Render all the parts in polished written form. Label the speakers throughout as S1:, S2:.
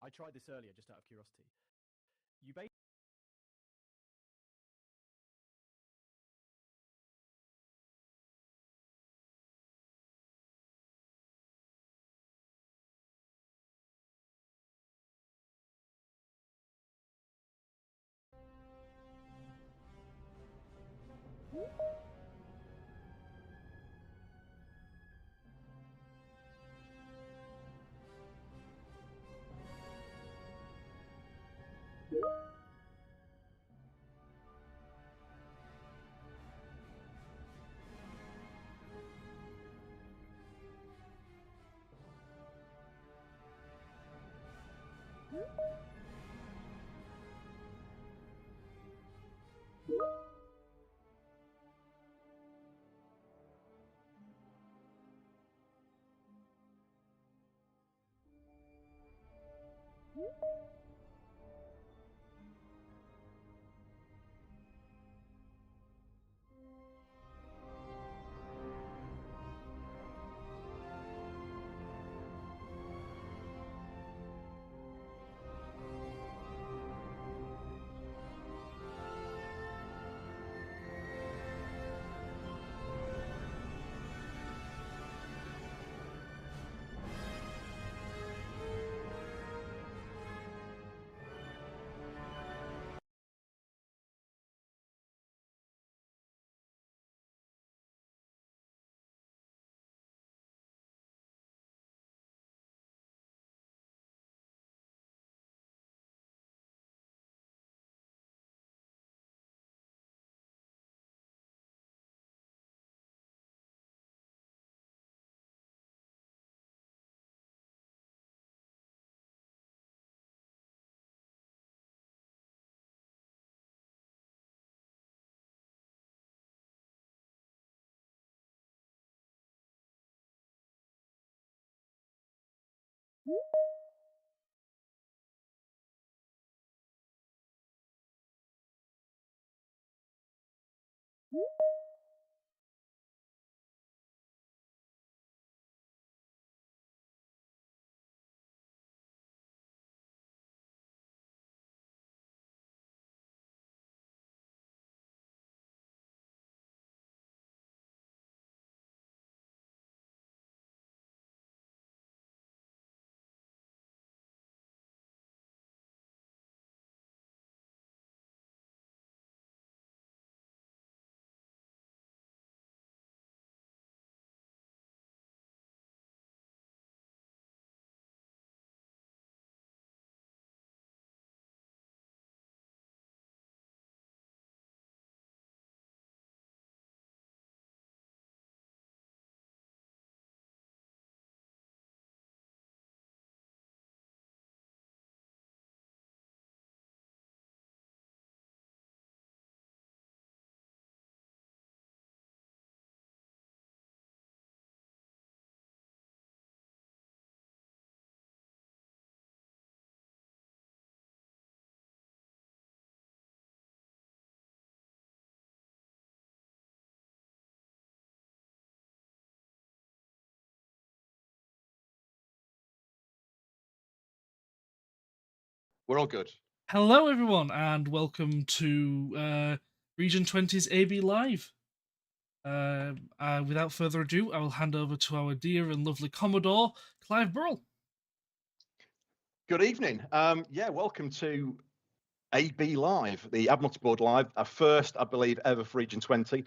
S1: I tried this earlier just out of curiosity. You basically
S2: We're all good.
S3: Hello, everyone, and welcome to Region 20's AB Live. Without further ado, I will hand over to our dear and lovely Commodore, Clive Burrell.
S2: Good evening. Welcome to AB Live, the Admiralty Board Live, our first, I believe, ever for Region 20.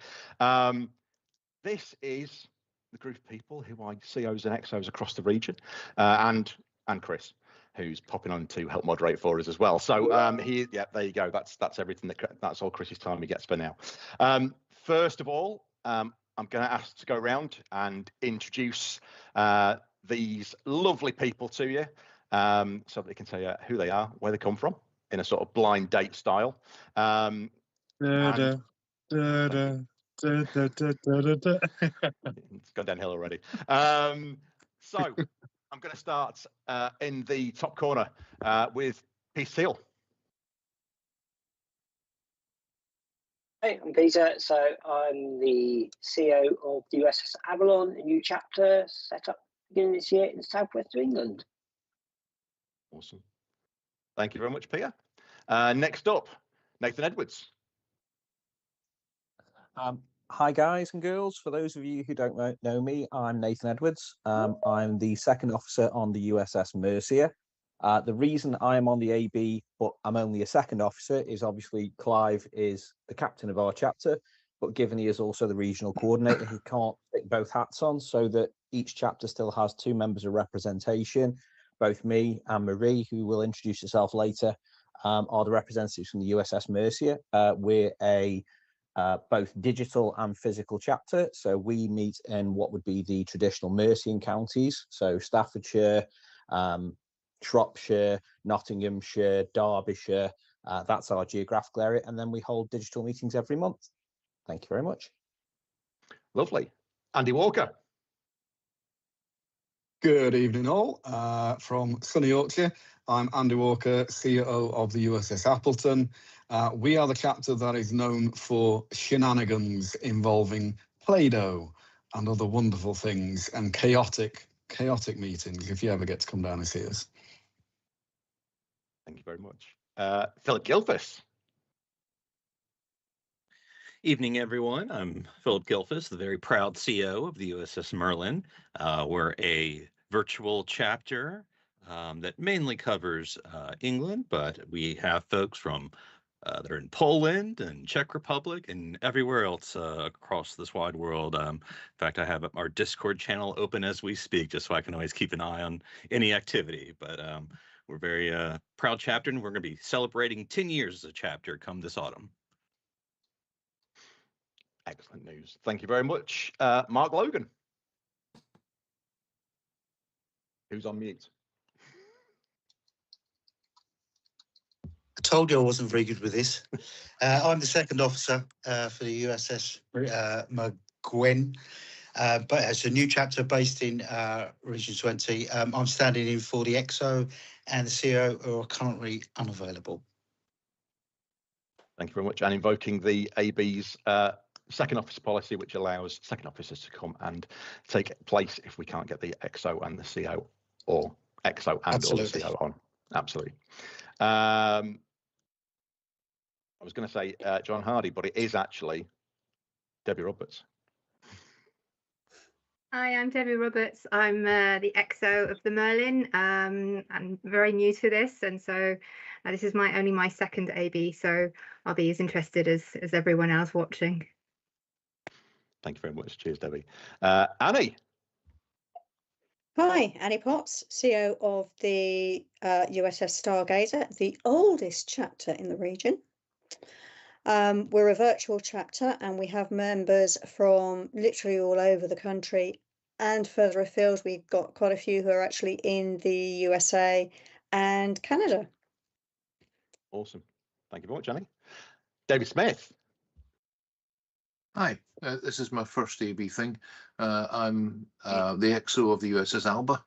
S2: This is the group of people who I COs and XOs across the region, and Chris, who's popping on to help moderate for us as well. So there you go. That's everything. That's all Chris's time he gets for now. First of all, I'm going to ask to go around and introduce these lovely people to you, so that they can tell you who they are, where they come from, in a sort of blind date style. It's gone downhill already. So I'm going to start in the top corner with Peter Teal.
S4: Hey, I'm Peter. So I'm the CEO of the USS Avalon, a new chapter set up beginning this year in the southwest of England.
S2: Awesome. Thank you very much, Peter. Next up, Nathan Edwards.
S5: Hi, guys and girls. For those of you who don't know me, I'm Nathan Edwards. I'm the second officer on the USS Mercia. The reason I am on the AB, but I'm only a second officer, is obviously Clive is the captain of our chapter, but given he is also the regional coordinator, he can't take both hats on, so that each chapter still has 2 members of representation. Both me and Marie, who will introduce herself later, are the representatives from the USS Mercia. We're a both digital and physical chapter. So we meet in what would be the traditional Mercian counties. So Staffordshire, Shropshire, Nottinghamshire, Derbyshire. That's our geographical area. And then we hold digital meetings every month. Thank you very much.
S2: Lovely. Andy Walker.
S6: Good evening, all. From sunny Yorkshire, I'm Andy Walker, CEO of the USS Appleton. We are the chapter that is known for shenanigans involving Play-Doh and other wonderful things, and chaotic meetings, if you ever get to come down and see us.
S2: Thank you very much. Philip Gilfus.
S7: Evening, everyone. I'm Philip Gilfus, the very proud CEO of the USS Merlin. We're a virtual chapter that mainly covers England, but we have folks from that are in Poland and Czech Republic and everywhere else across this wide world. In fact, I have our Discord channel open as we speak, just so I can always keep an eye on any activity. But we're very proud chapter, and we're going to be celebrating 10 years as a chapter come this autumn.
S2: Excellent news. Thank you very much. Mark Logan. Who's on mute?
S8: I told you I wasn't very good with this. I'm the second officer for the USS McGuinn, but it's a new chapter based in Region 20. I'm standing in for the EXO and the CO, who are currently unavailable.
S2: Thank you very much. And invoking the AB's second officer policy, which allows second officers to come and take place if we can't get the XO and the CO, or XO and or the CO on. Absolutely. I was going to say John Hardy, but it is actually Debbie Roberts.
S9: Hi, I'm Debbie Roberts. I'm the XO of the Merlin. I'm very new to this, and so this is only my second AB, so I'll be as interested as everyone else watching.
S2: Thank you very much. Cheers, Debbie. Annie.
S10: Hi, Annie Potts, CEO of the USS Stargazer, the oldest chapter in the region. We're a virtual chapter, and we have members from literally all over the country and further afield. We've got quite a few who are actually in the USA and Canada.
S2: Awesome. Thank you very much, Annie. David Smith.
S11: Hi, this is my first AB thing. I'm the XO of the USS Alba.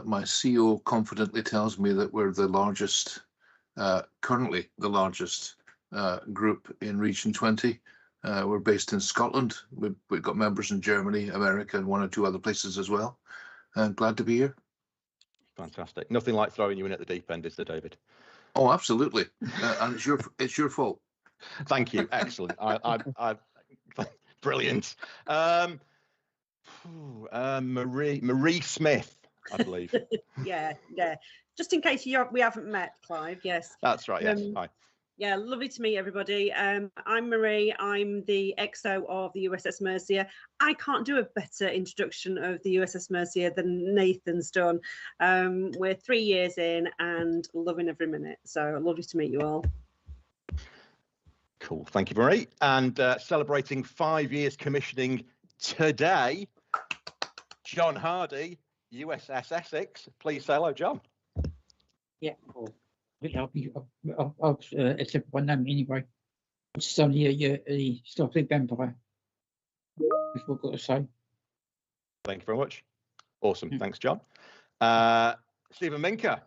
S11: My CEO confidently tells me that we're the largest, currently the largest group in Region 20. We're based in Scotland. We've got members in Germany, America, and 1 or 2 other places as well. And glad to be here.
S2: Fantastic. Nothing like throwing you in at the deep end, is there, David?
S11: Oh, absolutely. And it's your fault.
S2: Thank you. Excellent. I brilliant. Marie Smith, I believe.
S12: yeah. Just in case we haven't met, Clive. Yes.
S2: That's right. Yes. Hi.
S12: Yeah, lovely to meet everybody. I'm Marie. I'm the XO of the USS Mercia. I can't do a better introduction of the USS Mercia than Nathan's done. We're 3 years in and loving every minute. So lovely to meet you all.
S2: Cool. Thank you, Marie. And celebrating 5 years commissioning today, John Hardy, USS Essex. Please say hello, John.
S13: Yeah, cool. It's everyone know me anyway. It's only a STARFLEET Vampire. That's what I've got to say.
S2: Thank you very much. Awesome. Thanks, John. Stephen Minker.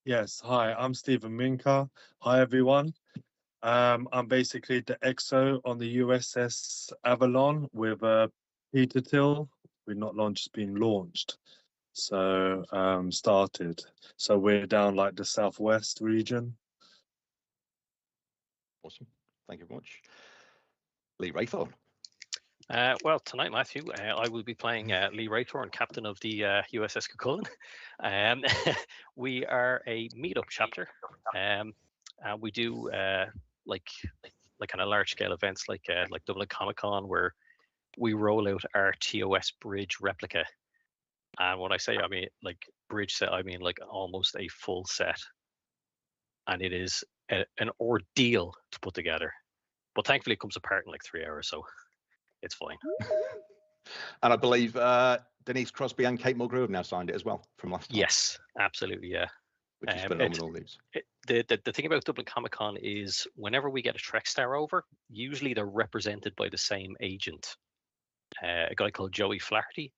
S14: Yes, hi, I'm Stephen Minker. Hi, everyone. I'm basically the XO on the USS Avalon with Peter Till. We're not launched, it's been launched. So started. So we're down like the southwest region.
S2: Awesome. Thank you very much. Lee Raythorn.
S15: Well, tonight, Matthew, I will be playing Lee Raythorn, captain of the USS Cuchulainn. We are a meetup chapter. And we do like kind of large scale events like Dublin Comic Con, where we roll out our TOS bridge replica. And when I say I mean like bridge set, I mean like almost a full set. And it is an ordeal to put together. But thankfully, it comes apart in like 3 hours, so it's fine.
S2: And I believe Denise Crosby and Kate Mulgrew have now signed it as well from last time.
S15: Yes, absolutely, yeah.
S2: Which is phenomenal news.
S15: The thing about Dublin Comic Con is whenever we get a Trek star over, usually they're represented by the same agent, a guy called Joey Flaherty.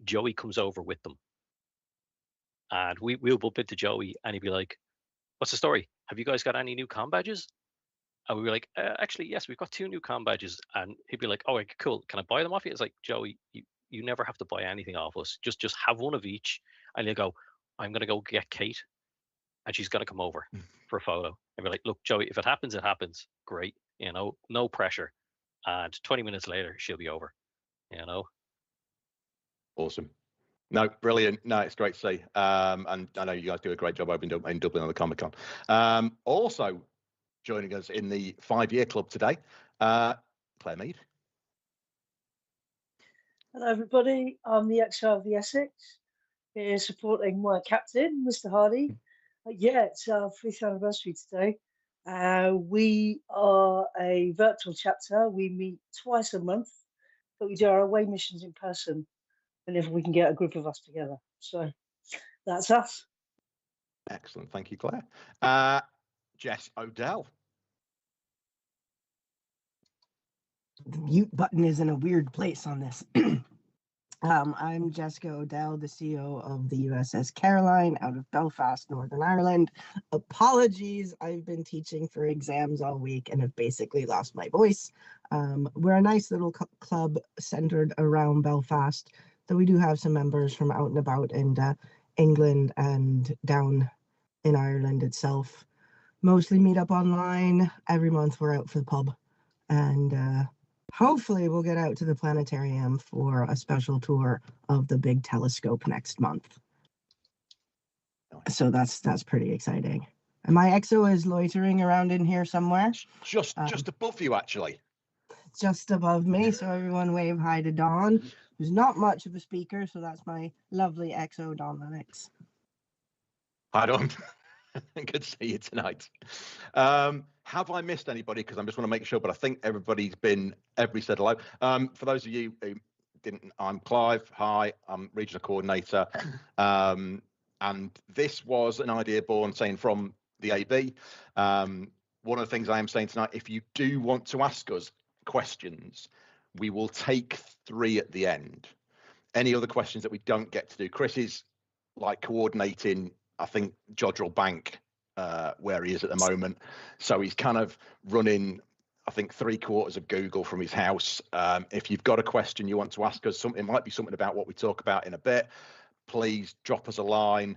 S15: Joey comes over with them. And we'll bump into Joey and he'd be like, "What's the story? Have you guys got any new com badges?" And we were like, "Actually, yes, we've got 2 new com badges." And he'd be like, "Oh, okay, cool. Can I buy them off you?" It's like, "Joey, you never have to buy anything off us. Just have one of each." And he'll go, "I'm going to go get Kate and she's going to come over for a photo." And we're like, "Look, Joey, if it happens, it happens. Great. You know, no pressure." And 20 minutes later, she'll be over, you know.
S2: Awesome. No, brilliant. No, it's great to see. And I know you guys do a great job over in Dublin on the Comic Con. Also joining us in the 5-year club today, Claire Mead.
S16: Hello, everybody. I'm the XO of the Essex, here supporting my captain, Mr. Hardy. Yeah, it's our 5th anniversary today. We are a virtual chapter. We meet twice a month, but we do our away missions in person whenever we can get a group of us together. So that's us.
S2: Excellent. Thank you, Claire. Jess O'Dell.
S17: The mute button is in a weird place on this. I'm Jessica O'Dell, the CEO of the USS Caroline out of Belfast, Northern Ireland. Apologies, I've been teaching for exams all week and have basically lost my voice. We're a nice little club centered around Belfast, though we do have some members from out and about in England and down in Ireland itself. Mostly meet up online. Every month we're out for the pub, and hopefully we'll get out to the planetarium for a special tour of the big telescope next month. So that's pretty exciting. And my EXO is loitering around in here somewhere.
S2: Just above you, actually.
S17: Just above me, so everyone wave hi to Dawn, who's not much of a speaker, so that's my lovely EXO, Dawn Lennox.
S2: Hi, Dawn. Good to see you tonight. Have I missed anybody? Because I just want to make sure, but I think everybody said hello. For those of you who didn't, I'm Clive. Hi, I'm regional coordinator. And this was an idea born saying from the AB. One of the things I am saying tonight, if you do want to ask us questions, we will take 3 at the end. Any other questions that we don't get to do? Chris is like coordinating, I think, Jodrell Bank, where he is at the moment. So he's kind of running, I think, 3/4 of Google from his house. If you've got a question you want to ask us, it might be something about what we talk about in a bit, please drop us a line.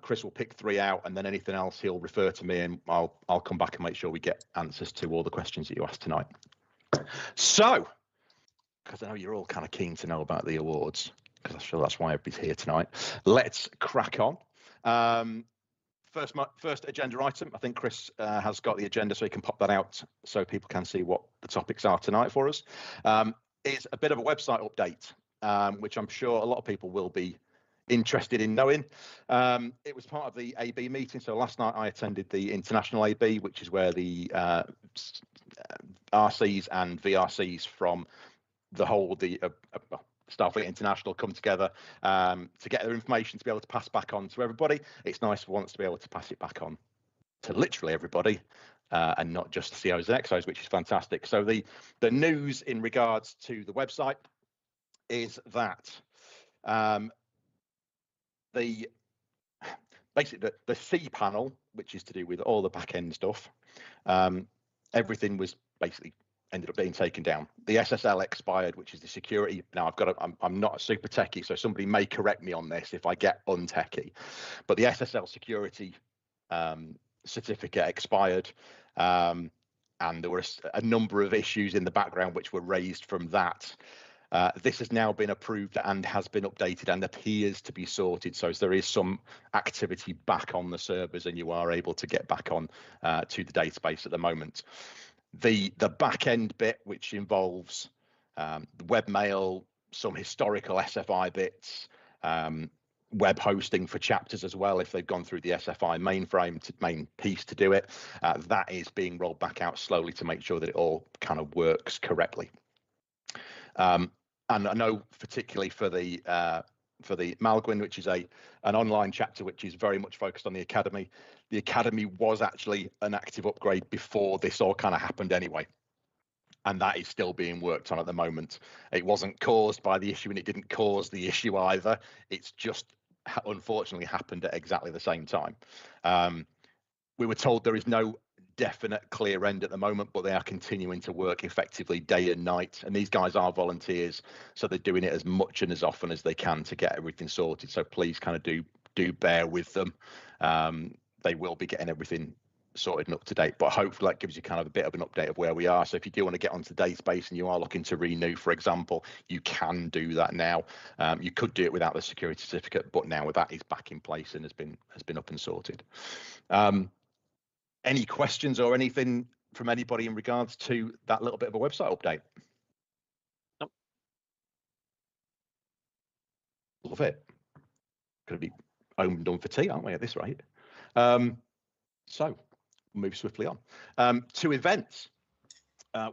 S2: Chris will pick 3 out, and then anything else he'll refer to me, and I'll come back and make sure we get answers to all the questions that you asked tonight. So, because I know you're all kind of keen to know about the awards, because I'm sure that's why everybody's here tonight. Let's crack on. First agenda item. I think Chris has got the agenda, so he can pop that out so people can see what the topics are tonight for us. Is a bit of a website update, which I'm sure a lot of people will be interested in knowing. It was part of the AB meeting. So last night I attended the International AB, which is where the RCs and VRCs from the whole of the Starfleet International come together to get their information to be able to pass back on to everybody. It's nice for once to be able to pass it back on to literally everybody and not just COs and XOs, which is fantastic. So the news in regards to the website is that basically the C panel, which is to do with all the back end stuff, everything was basically ended up being taken down. The SSL expired, which is the security. Now I'm not a super techie, so somebody may correct me on this if I get untechy, but the SSL security certificate expired, and there were a number of issues in the background which were raised from that. This has now been approved and has been updated and appears to be sorted. So there is some activity back on the servers, and you are able to get back on to the database at the moment. The back end bit, which involves webmail, some historical SFI bits, web hosting for chapters as well, if they've gone through the SFI mainframe main piece to do it, that is being rolled back out slowly to make sure that it all kind of works correctly. And I know particularly for the Malgwyn, which is an online chapter which is very much focused on the academy. The academy was actually an active upgrade before this all kind of happened anyway, and that is still being worked on at the moment. It wasn't caused by the issue, and it didn't cause the issue either. It's just unfortunately happened at exactly the same time. We were told there is no definite clear end at the moment, but they are continuing to work effectively day and night, and these guys are volunteers, so they're doing it as much and as often as they can to get everything sorted. So please kind of do bear with them. They will be getting everything sorted and up to date, but hopefully that gives you kind of a bit of an update of where we are. So if you do want to get onto the database and you are looking to renew, for example, you can do that now. You could do it without the security certificate, but now that is back in place and has been up and sorted. Any questions or anything from anybody in regards to that little bit of a website update?
S15: Nope.
S2: Love it. Going to be home and done for tea, aren't we, at this rate? So we'll move swiftly on to events,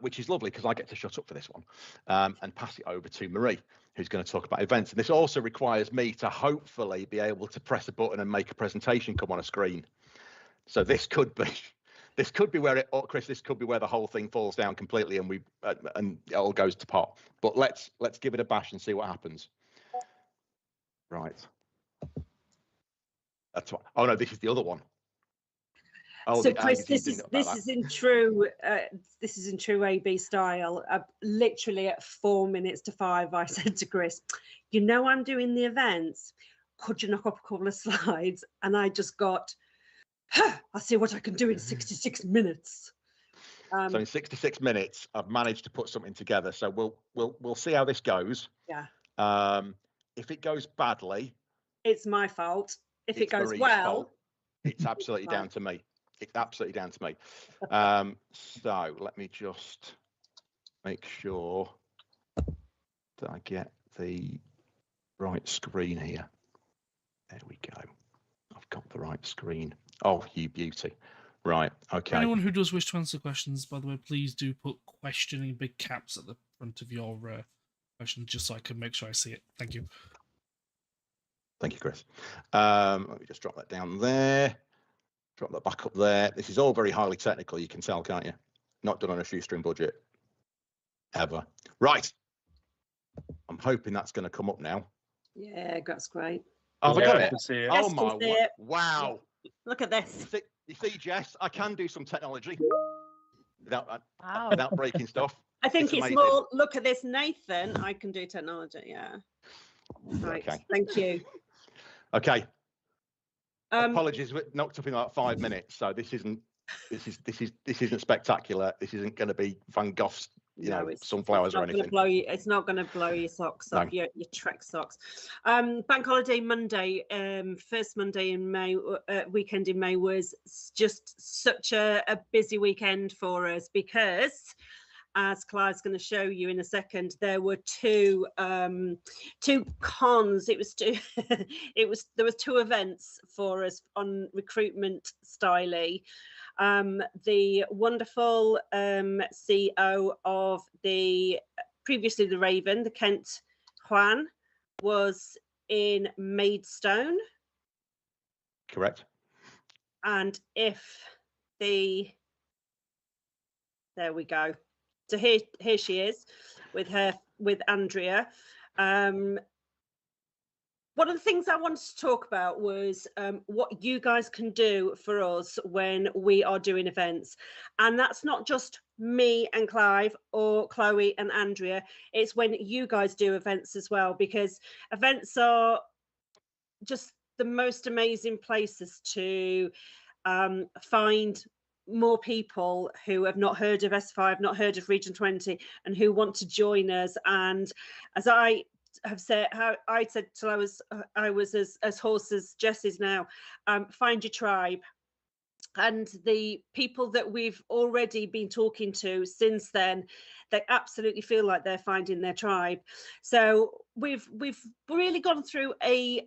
S2: which is lovely because I get to shut up for this one and pass it over to Marie, who's going to talk about events. And this also requires me to hopefully be able to press a button and make a presentation come on a screen. So this could be where it, Chris, this could be where the whole thing falls down completely and and it all goes to pot. But let's give it a bash and see what happens. Right. That's what. Oh no, this is the other one. Oh,
S12: so Chris, this is in true AB style. Literally at 4 minutes to 5, I said to Chris, "You know I'm doing the events. Could you knock up a couple of slides?" And I just got, "I'll see what I can do in 66 minutes."
S2: So in 66 minutes, I've managed to put something together. So we'll see how this goes.
S12: Yeah.
S2: If it goes badly,
S12: it's my fault. If it goes
S2: Marie's
S12: well,
S2: fault. It's absolutely down to me. It's absolutely down to me. So let me just make sure that I get the right screen here. There we go. I've got the right screen. Oh, you beauty. Right. Okay.
S3: Anyone who does wish to answer questions, by the way, please do put question in big caps at the front of your question, just so I can make sure I see it. Thank you.
S2: Thank you, Chris. Let me just drop that down there. Drop that back up there. This is all very highly technical, you can tell, can't you? Not done on a shoestring budget. Ever. Right. I'm hoping that's going to come up now.
S12: yeah, that's great.
S2: Oh, I got it.
S14: can see it.
S2: Oh
S12: Jess
S2: my
S12: can see
S2: word.
S12: it.
S2: Wow.
S12: Look at this.
S2: You see, Jess, I can do some technology without
S12: Wow.
S2: without breaking stuff.
S12: I think it's
S2: amazing.
S12: more. Look at this, Nathan. I can do technology. Yeah. Right.
S2: Okay.
S12: Thank you.
S2: Okay. Apologies, we knocked up in like 5 minutes, so this isn't spectacular. This isn't going to be Van Gogh's, sunflowers or anything.
S12: It's not going to blow your socks off, your Trek socks. Bank holiday Monday, first Monday in May, weekend in May was just such a busy weekend for us because, as Clive's going to show you in a second, there were two cons. It was there was 2 events for us on recruitment styly. The wonderful CEO of the previously the Raven, the Kent Juan, was in Maidstone.
S2: Correct.
S12: And there we go. So here she is with Andrea. One of the things I wanted to talk about was what you guys can do for us when we are doing events. And that's not just me and Clive or Chloe and Andrea. It's when you guys do events as well, because events are just the most amazing places to find more people who have not heard of S5, not heard of Region 20, and who want to join us. And as I have said, how I said till I was as hoarse as Jess is now, find your tribe. And the people that we've already been talking to since then, they absolutely feel like they're finding their tribe. So we've really gone through a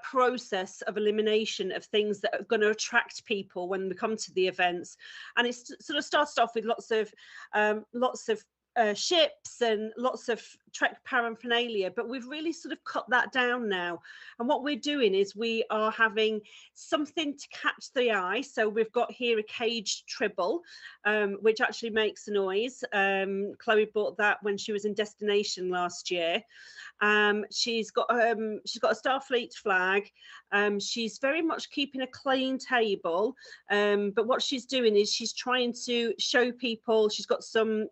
S12: process of elimination of things that are going to attract people when we come to the events. And it's sort of started off with lots of ships and lots of Trek paraphernalia, but we've really sort of cut that down now. And what we're doing is we are having something to catch the eye. So we've got here a caged tribble, which actually makes a noise. Chloe bought that when she was in Destination last year. She's got a Starfleet flag. She's very much keeping a clean table, but what she's doing is she's trying to show people. She's got some,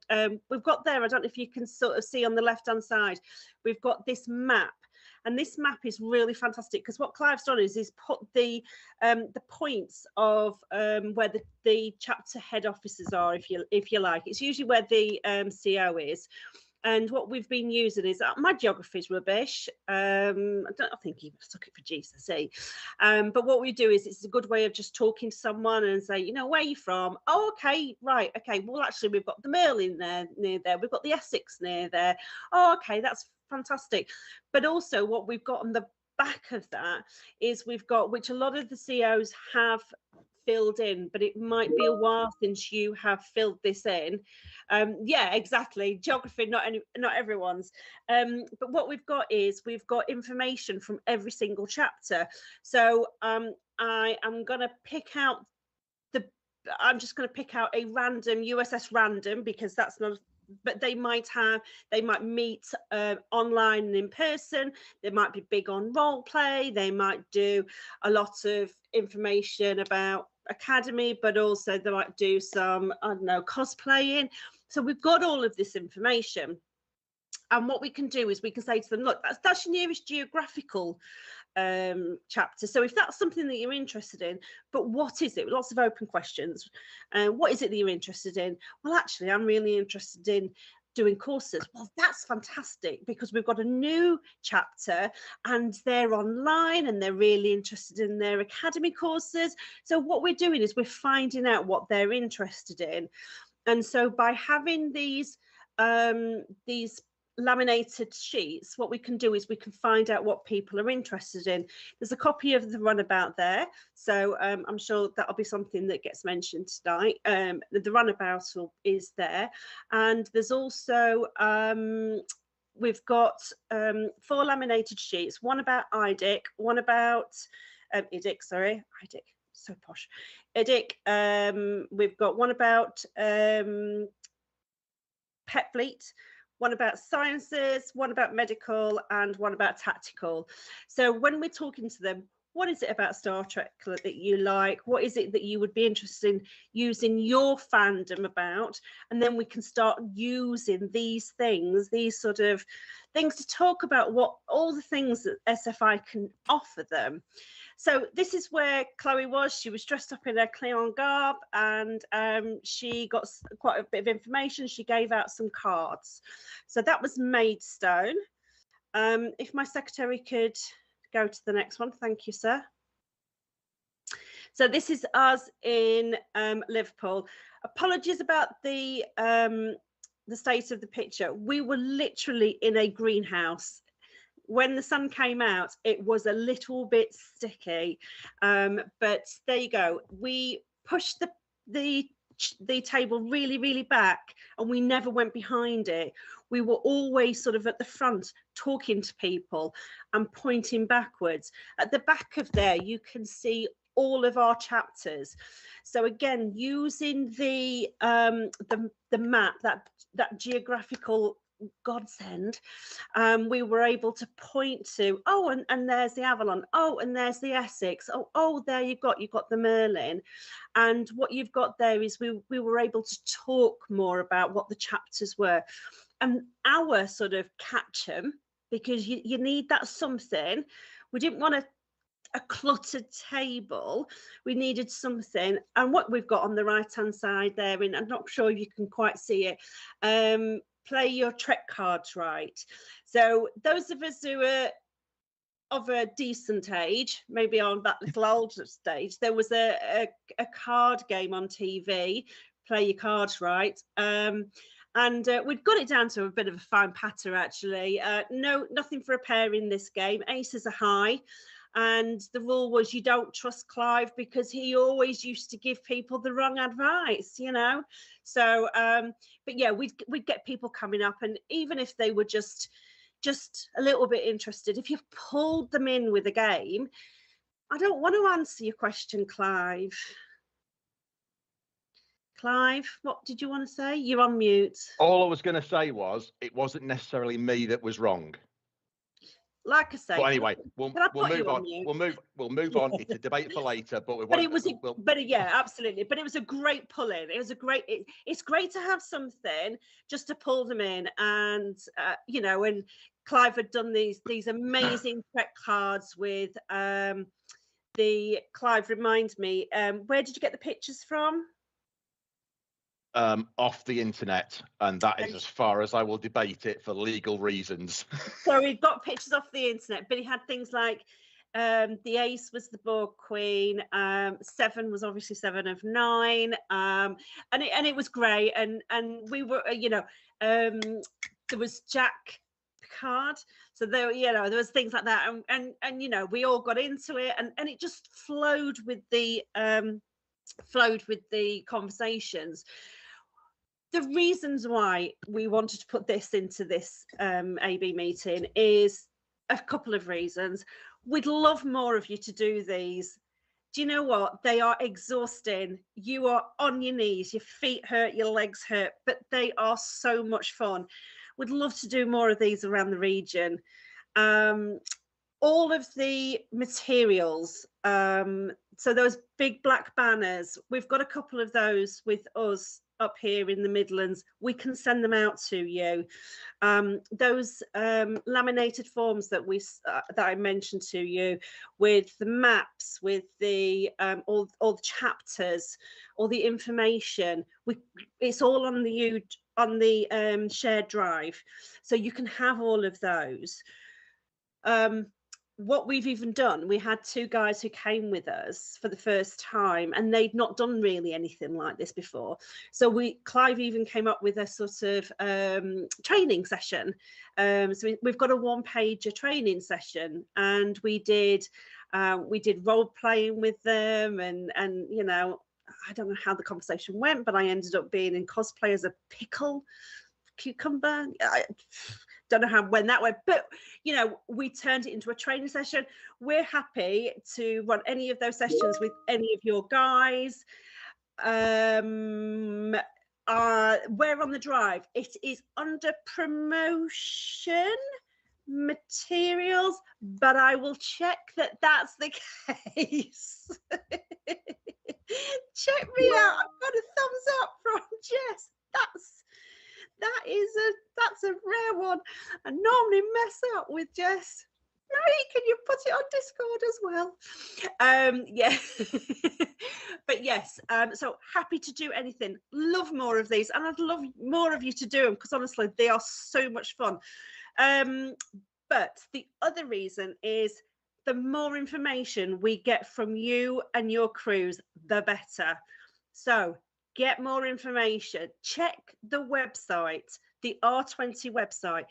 S12: we've got there, I don't know if you can sort of see on the left hand side, we've got this map. And this map is really fantastic because what Clive's done is put the points of where the chapter head offices are, if you like. It's usually where the CO is. And what we've been using is my geography is rubbish. I think he took it for GCSE. But what we do is it's a good way of just talking to someone and say, you know, where are you from? Oh, okay, right, okay. Well, actually, we've got the Merlin there, near there. We've got the Essex near there. Oh, okay, that's fantastic. But also what we've got on the back of that is we've got, which a lot of the COs have filled in, but it might be a while since you have filled this in. Yeah, exactly. Geography, not everyone's. But what we've got is we've got information from every single chapter. So I am going to pick out I'm just going to pick out a random USS random, because that's not, but they might meet online and in person. They might be big on role play. They might do a lot of information about academy, but also they might do some, I don't know, cosplaying. So we've got all of this information, and what we can do is we can say to them, look, that's your nearest geographical chapter. So if that's something that you're interested in, but what is it? Lots of open questions. What is it that you're interested in? Well, actually, I'm really interested in doing courses. Well, that's fantastic, because we've got a new chapter and they're online and they're really interested in their academy courses. So what we're doing is we're finding out what they're interested in. And so by having these laminated sheets, what we can do is we can find out what people are interested in. There's a copy of the runabout there, so I'm sure that'll be something that gets mentioned tonight. The runabout is there, and there's also we've got 4 laminated sheets, one about IDIC, one about IDIC, sorry, IDIC, so posh, IDIC. We've got one about Pet Fleet, one about sciences, one about medical, and one about tactical. So when we're talking to them, what is it about Star Trek that you like? What is it that you would be interested in using your fandom about? And then we can start using these things, these sort of things to talk about what all the things that SFI can offer them. So this is where Chloe was. She was dressed up in her Cleon garb, and she got quite a bit of information. She gave out some cards. So that was Maidstone. If my secretary could go to the next one. Thank you, sir. So this is us in Liverpool. Apologies about the state of the picture. We were literally in a greenhouse. When the sun came out, it was a little bit sticky, but there you go. We pushed the table really, really back, and we never went behind it. We were always sort of at the front talking to people and pointing backwards. At the back of there, you can see all of our chapters. So again, using the map, that geographical godsend. We were able to point to, oh, and there's the Avalon, oh, and there's the Essex, oh, there you've got the Merlin. And what you've got there is we were able to talk more about what the chapters were. And our sort of catch 'em, because you need that something. We didn't want a cluttered table. We needed something. And what we've got on the right-hand side there, and I'm not sure if you can quite see it, play your Trek cards right. So those of us who are of a decent age, maybe on that little older stage, there was a card game on TV, play your cards right. And we'd got it down to a bit of a fine patter, actually. Nothing for a pair in this game. Aces are high. And the rule was you don't trust Clive because he always used to give people the wrong advice, you know. So, but yeah, we'd get people coming up, and even if they were just a little bit interested, if you've pulled them in with a game, I don't want to answer your question, Clive. Clive, what did you want to say? You're on mute.
S2: All I was going to say was it wasn't necessarily me that was wrong.
S12: Like I say,
S2: but anyway, we'll move on. We'll move on. It's a debate for later. But
S12: yeah, absolutely. But it was a great pull in. It was a great. It's great to have something just to pull them in, and you know, and Clive had done these amazing Trek cards with the Clive. Reminds me, where did you get the pictures from?
S2: Off the internet, and that is as far as I will debate it for legal reasons.
S12: So he got pictures off the internet, but he had things like the ace was the Borg Queen, 7 was obviously 7 of 9, and it was great, and we were you know, there was Jack Picard, so there, you know, there was things like that, and you know, we all got into it, and it just flowed with the conversations. The reasons why we wanted to put this into this AB meeting is a couple of reasons. We'd love more of you to do these. Do you know what? They are exhausting. You are on your knees, your feet hurt, your legs hurt, but they are so much fun. We'd love to do more of these around the region. All of the materials, so those big black banners, we've got a couple of those with us up here in the Midlands. We can send them out to you. Those laminated forms that I mentioned to you, with the maps, with the all the chapters, all the information, it's all on the shared drive, so you can have all of those. What we've even done, we had 2 guys who came with us for the first time, and they'd not done really anything like this before. So Clive even came up with a sort of training session. So we've got a 1-pager training session, and we did role playing with them, and you know, I don't know how the conversation went, but I ended up being in cosplay as a cucumber. I don't know when that went, but you know, we turned it into a training session. We're happy to run any of those sessions with any of your guys. We're on the drive. It is under promotion materials, but I will check that that's the case. Check me out. I've got a thumbs up from Jess. That's a rare one. I normally mess up with Jess. Mary, can you put it on Discord as well? Yeah. But yes, so happy to do anything. Love more of these, and I'd love more of you to do them, because honestly, they are so much fun. But the other reason is the more information we get from you and your crews, the better. So get more information. Check the website, the R20 website.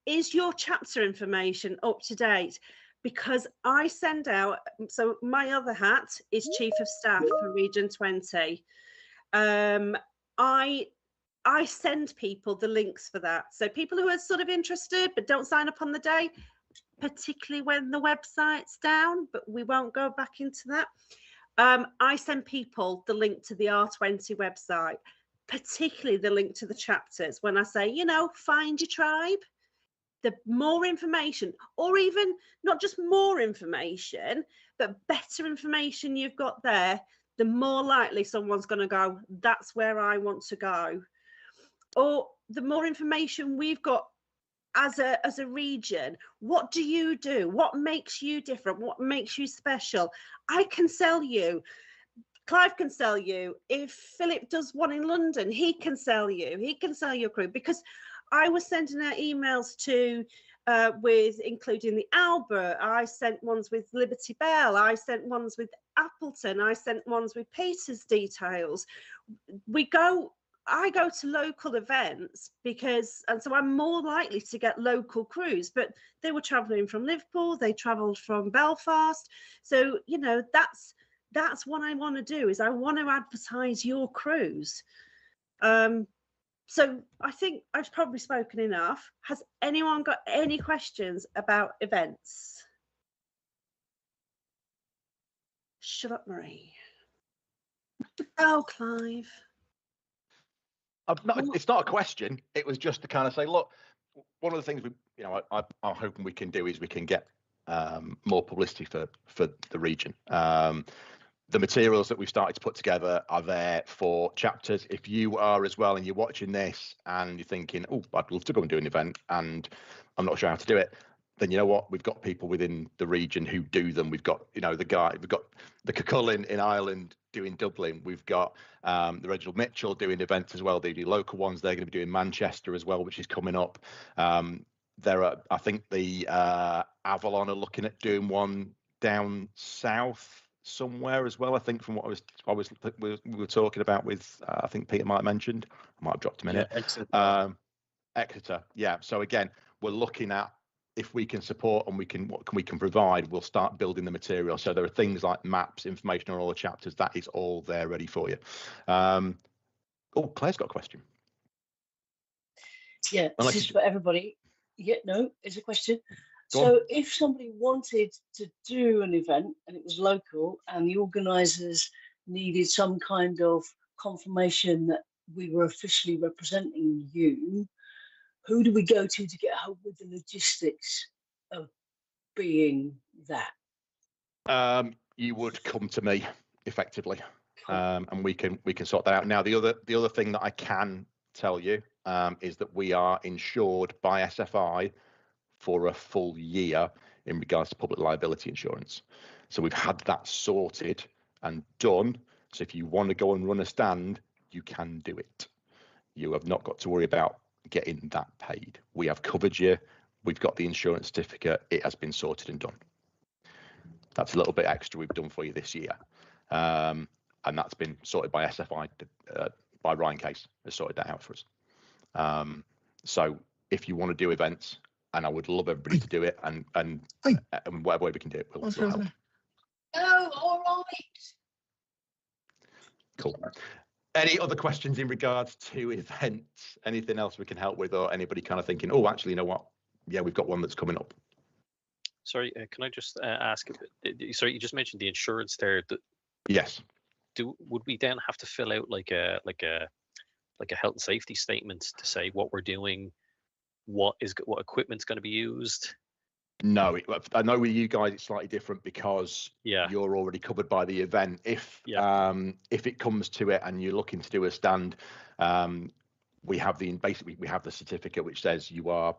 S12: Is your chapter information up to date? Because I send out, so my other hat is Chief of Staff for Region 20. I send people the links for that. So people who are sort of interested but don't sign up on the day, particularly when the website's down, but we won't go back into that. I send people the link to the R20 website. particularly the link to the chapters. When I say, you know, find your tribe, the more information, or even not just more information, but better information you've got there, the more likely someone's going to go, that's where I want to go. Or the more information we've got as a region, what do you do? What makes you different? What makes you special? I can sell you. Clive can sell you. If Philip does one in London, he can sell you. He can sell your crew, because I was sending out emails to with including the Albert. I sent ones with Liberty Bell. I sent ones with Appleton. I sent ones with Peter's details. I go to local events and so I'm more likely to get local crews, but they were traveling from Liverpool, they traveled from Belfast. So, you know, that's what I want to do, is I want to advertise your crews. So I think I've probably spoken enough. Has anyone got any questions about events? Shut up, Marie. Oh, Clive.
S2: It's not a question. It was just to kind of say, look, one of the things I'm hoping we can do is we can get more publicity for the region. The materials that we've started to put together are there for chapters. If you are as well and you're watching this and you're thinking, oh, I'd love to go and do an event and I'm not sure how to do it, then you know what? We've got people within the region who do them. We've got, we've got the Cucullin in Ireland doing Dublin. We've got the Reginald Mitchell doing events as well. They do local ones. They're going to be doing Manchester as well, which is coming up. There are, I think the Avalon are looking at doing one down south somewhere as well. I think from what we were talking about with, I think Peter might have mentioned. I might have dropped a minute. Yeah, Exeter. Yeah. So again, we're looking at if we can support and what we can provide. We'll start building the material. So there are things like maps, information on all the chapters. That is all there ready for you. Oh, Claire's got a question.
S16: Yeah, this is for everybody. Yeah, no, it's a question. So if somebody wanted to do an event and it was local and the organisers needed some kind of confirmation that we were officially representing you, who do we go to get help with the logistics of being that?
S2: You would come to me effectively, and we can sort that out. Now, the other thing that I can tell you is that we are insured by SFI for a full year in regards to public liability insurance. So we've had that sorted and done. So if you want to go and run a stand, you can do it. You have not got to worry about getting that paid. We have covered you. We've got the insurance certificate. It has been sorted and done. That's a little bit extra we've done for you this year. And that's been sorted by SFI, by Ryan Case has sorted that out for us. So if you want to do events, and I would love everybody to do it, and whatever way we can do it, we'll help.
S16: Oh, all right.
S2: Cool. Any other questions in regards to events? Anything else we can help with, or anybody kind of thinking, oh, actually, you know what? Yeah, we've got one that's coming up.
S15: Sorry, can I just ask? Sorry, you just mentioned the insurance there.
S2: Yes.
S15: Would we then have to fill out like a health and safety statement to say what we're doing, what equipment's going to be used?
S2: No, I know with you guys it's slightly different because you're already covered by the event. If it comes to it and you're looking to do a stand, we have the certificate which says you are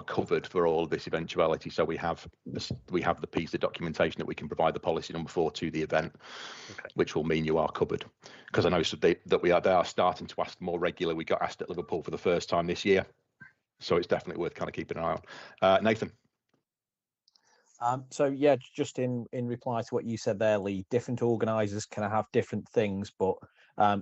S2: covered for all of this eventuality. So we have the piece of documentation that we can provide the policy number for to the event, which will mean you are covered. Because I know they are starting to ask more regularly. We got asked at Liverpool for the first time this year. So it's definitely worth kind of keeping an eye on. Nathan.
S5: So yeah, just in reply to what you said there, Lee, different organisers can have different things, but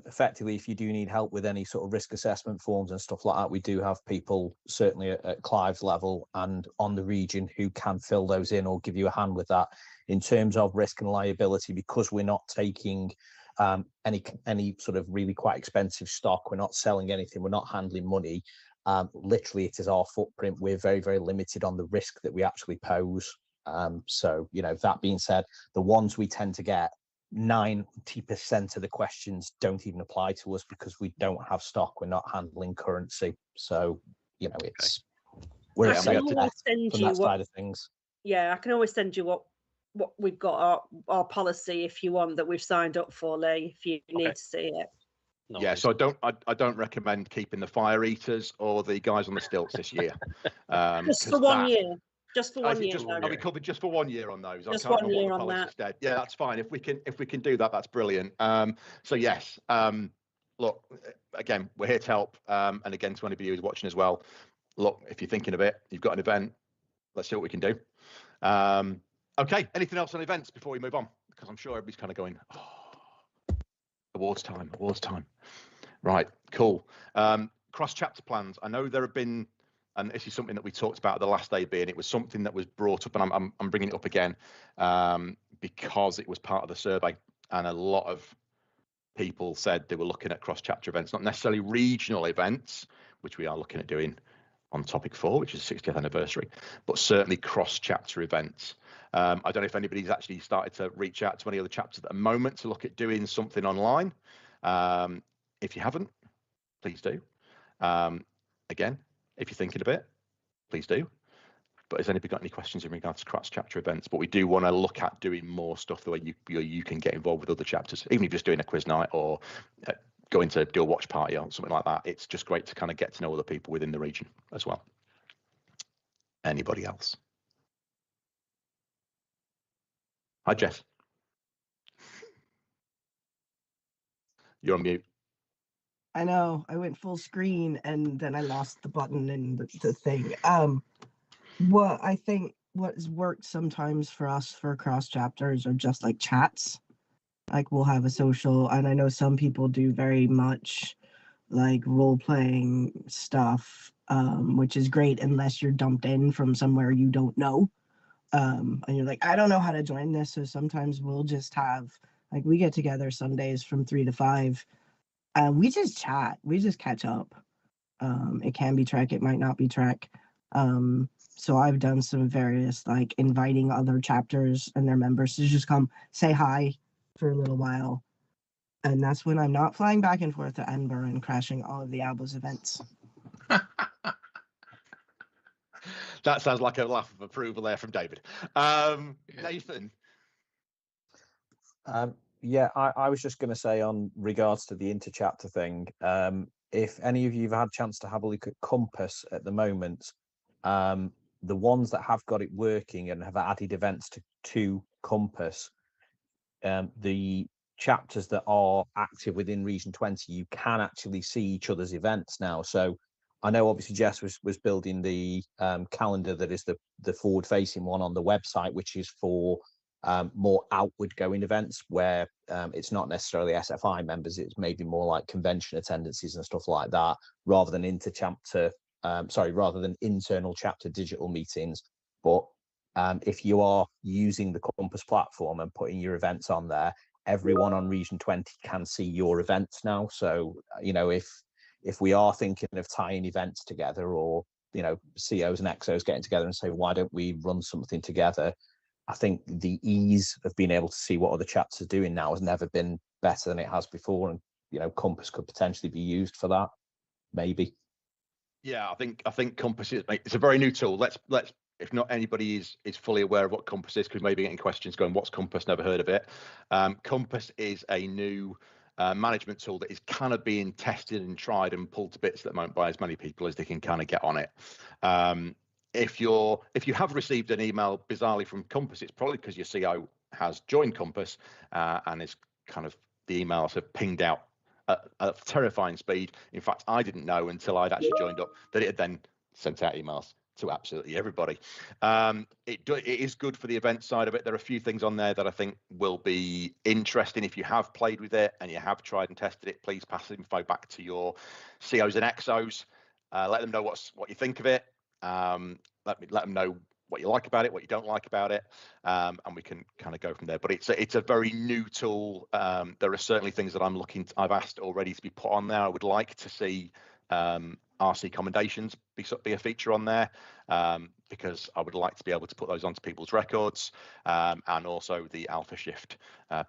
S5: effectively, if you do need help with any sort of risk assessment forms and stuff like that, we do have people certainly at Clive's level and on the region who can fill those in or give you a hand with that. In terms of risk and liability, because we're not taking any sort of really quite expensive stock, we're not selling anything, we're not handling money. Literally, it is our footprint. We're very, very limited on the risk that we actually pose. So, that being said, the ones we tend to get 90% of the questions don't even apply to us because we don't have stock. We're not handling currency. So, you know, it's we're
S12: I
S5: a
S12: can
S5: safe
S12: always
S5: bet
S12: send
S5: from
S12: you
S5: that
S12: what-
S5: side of things.
S12: Yeah, I can always send you what we've got our policy if you want, that we've signed up for, Lee, if you need to see it.
S2: Yeah, so I don't recommend keeping the fire eaters or the guys on the stilts this year.
S12: Just for 1 year. Just for 1 year.
S2: Are we covered just for 1 year on those?
S12: Just
S2: I can't
S12: 1
S2: remember
S12: year
S2: what the
S12: on
S2: policy
S12: that.
S2: said. Yeah, that's fine. If we can do that, that's brilliant. So yes, look, again, we're here to help. And again, to anybody who's watching as well, look, if you're thinking of it, you've got an event, let's see what we can do. Okay, anything else on events before we move on? Because I'm sure everybody's kind of going, oh, awards time. Right, cool. Cross chapter plans. I know there have been, and this is something that we talked about at the last AB, and it was something that was brought up, and I'm bringing it up again because it was part of the survey, and a lot of people said they were looking at cross chapter events, not necessarily regional events, which we are looking at doing on topic 4, which is 60th anniversary, but certainly cross chapter events. I don't know if anybody's actually started to reach out to any other chapters at the moment to look at doing something online. If you haven't, please do. Again, if you're thinking of it, please do. But has anybody got any questions in regards to cross chapter events? But we do want to look at doing more stuff the way you can get involved with other chapters, even if you're just doing a quiz night or going to do a watch party or something like that. It's just great to kind of get to know other people within the region as well. Anybody else? Hi, Jess. You're on mute.
S17: I know, I went full screen and then I lost the button and the thing. What I think what has worked sometimes for us for cross chapters are just like chats. Like we'll have a social, and I know some people do very much like role playing stuff, which is great unless you're dumped in from somewhere you don't know. And you're like, I don't know how to join this. So sometimes we'll just have, like, we get together Sundays from 3 to 5. We just chat. We just catch up. It can be Trek. It might not be Trek. So I've done some various, like, inviting other chapters and their members to just come say hi for a little while. And that's when I'm not flying back and forth to Edinburgh and crashing all of the Albus events.
S2: That sounds like a laugh of approval there from David. Nathan?
S5: Yeah, I was just going to say on regards to the interchapter thing, if any of you have had a chance to have a look at Compass at the moment, the ones that have got it working and have added events to Compass, the chapters that are active within Region 20, you can actually see each other's events now. So I know obviously Jess was building the calendar that is the forward-facing one on the website, which is for more outward-going events where it's not necessarily SFI members, it's maybe more like convention attendances and stuff like that, rather than rather than internal chapter digital meetings. But if you are using the Compass platform and putting your events on there, everyone on Region 20 can see your events now. So, you know, if we are thinking of tying events together, or, you know, COs and XOs getting together and say, why don't we run something together? I think the ease of being able to see what other chapters are doing now has never been better than it has before. And, you know, Compass could potentially be used for that, maybe.
S2: Yeah, I think Compass it's a very new tool. Let's if not anybody is fully aware of what Compass is, because maybe getting questions going, what's Compass? Never heard of it. Compass is a new management tool that is kind of being tested and tried and pulled to bits at the moment by as many people as they can kind of get on it. If you have received an email bizarrely from Compass, it's probably because your CO has joined Compass and is kind of the emails have pinged out at terrifying speed. In fact, I didn't know until I'd actually joined up that it had then sent out emails to absolutely everybody. It is good for the event side of it. There are a few things on there that I think will be interesting. If you have played with it and you have tried and tested it, please pass the info back to your COs and XOs. Let them know what you think of it. Let them know what you like about it, what you don't like about it, and we can kind of go from there. But it's a very new tool. There are certainly things that I've asked already to be put on there. I would like to see RC commendations be a feature on there, because I would like to be able to put those onto people's records, and also the Alpha Shift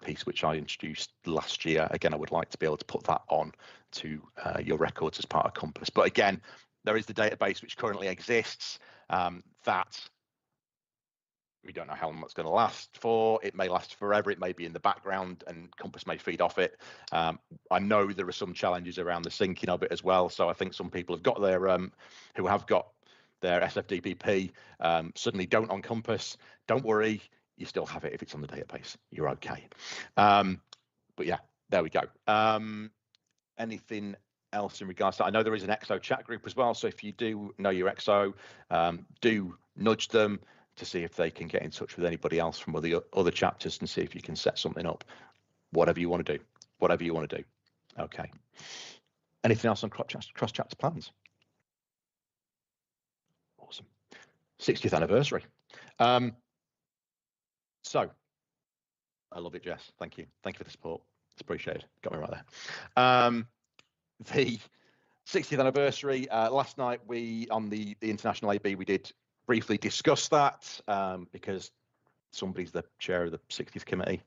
S2: piece, which I introduced last year. Again, I would like to be able to put that on to your records as part of Compass. But again, there is the database which currently exists, that we don't know how long that's going to last for. It may last forever. It may be in the background and Compass may feed off it. I know there are some challenges around the syncing of it as well. So I think some people have got their, who have got their SFDBP, suddenly don't on Compass. Don't worry, you still have it if it's on the database. You're okay. But yeah, there we go. Anything else in regards to, I know there is an EXO chat group as well. So if you do know your EXO, do nudge them to see if they can get in touch with anybody else from other chapters and see if you can set something up. Whatever you want to do, whatever you want to do. Okay. Anything else on cross chapter plans? Awesome. 60th anniversary. So I love it, Jess. Thank you. Thank you for the support. It's appreciated. Got me right there. The 60th anniversary, last night on the International AB, we did briefly discuss that, because somebody's the chair of the 60th committee.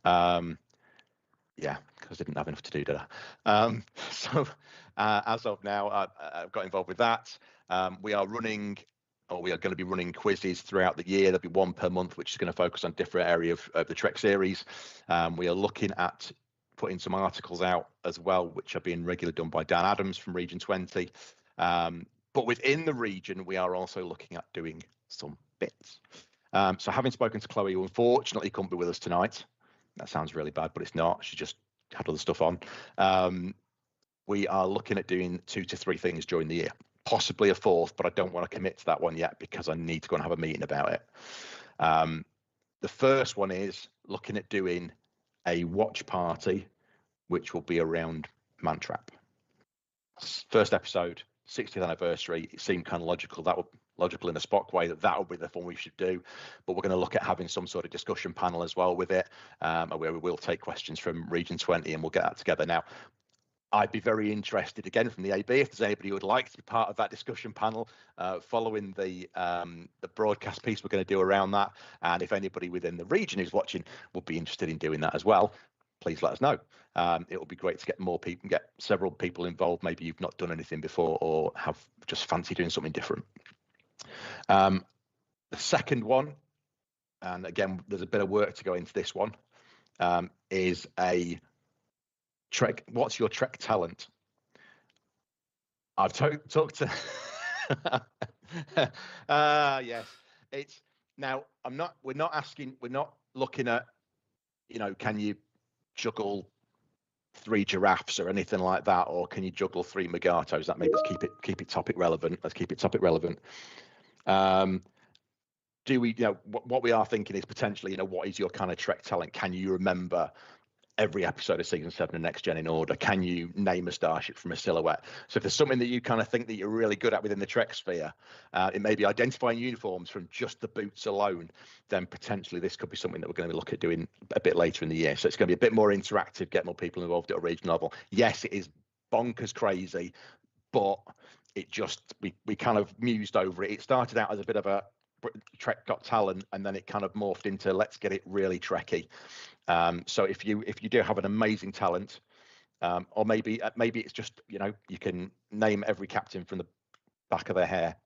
S2: Yeah, because I didn't have enough to do, did I? So as of now, I've got involved with that. We are running, or we are going to be running quizzes throughout the year. There'll be one per month, which is going to focus on different area of the Trek series. We are looking at putting some articles out as well, which are being regularly done by Dan Adams from Region 20. But within the region, we are also looking at doing some bits. So having spoken to Chloe, who unfortunately couldn't be with us tonight, that sounds really bad, but it's not. She just had other stuff on. We are looking at doing 2 to 3 things during the year, possibly a 4th, but I don't want to commit to that one yet because I need to go and have a meeting about it. The first one is looking at doing a watch party, which will be around Mantrap. First episode, 60th anniversary. It seemed kind of logical. That would logical in a Spock way that would be the fun we should do. But we're going to look at having some sort of discussion panel as well with it, where we will take questions from Region 20 and we'll get that together. Now, I'd be very interested again from the AB if there's anybody who would like to be part of that discussion panel following the broadcast piece we're going to do around that. And if anybody within the region who's watching would be interested in doing that as well, please let us know. It would be great to get more people, get several people involved. Maybe you've not done anything before or have just fancy doing something different. The second one, and again, there's a bit of work to go into this one, is a Trek. What's your Trek talent? I've talked to. Yes, it's now. We're not asking. We're not looking at. Can you juggle 3 giraffes or anything like that, or can you juggle 3 Megatos? That maybe let's keep it topic relevant. Let's keep it topic relevant. Do we? What we are thinking is potentially. What is your kind of Trek talent? Can you remember every episode of season 7 of Next Gen in order? Can you name a starship from a silhouette? So if there's something that you kind of think that you're really good at within the Trek sphere, it may be identifying uniforms from just the boots alone, then potentially this could be something that we're going to look at doing a bit later in the year. So it's going to be a bit more interactive, get more people involved at a regional level. Yes, it is bonkers crazy, but it just, we kind of mused over it. It started out as a bit of a Trek Got Talent, and then it kind of morphed into let's get it really Trekky. So if you do have an amazing talent, or maybe it's just you can name every captain from the back of their hair.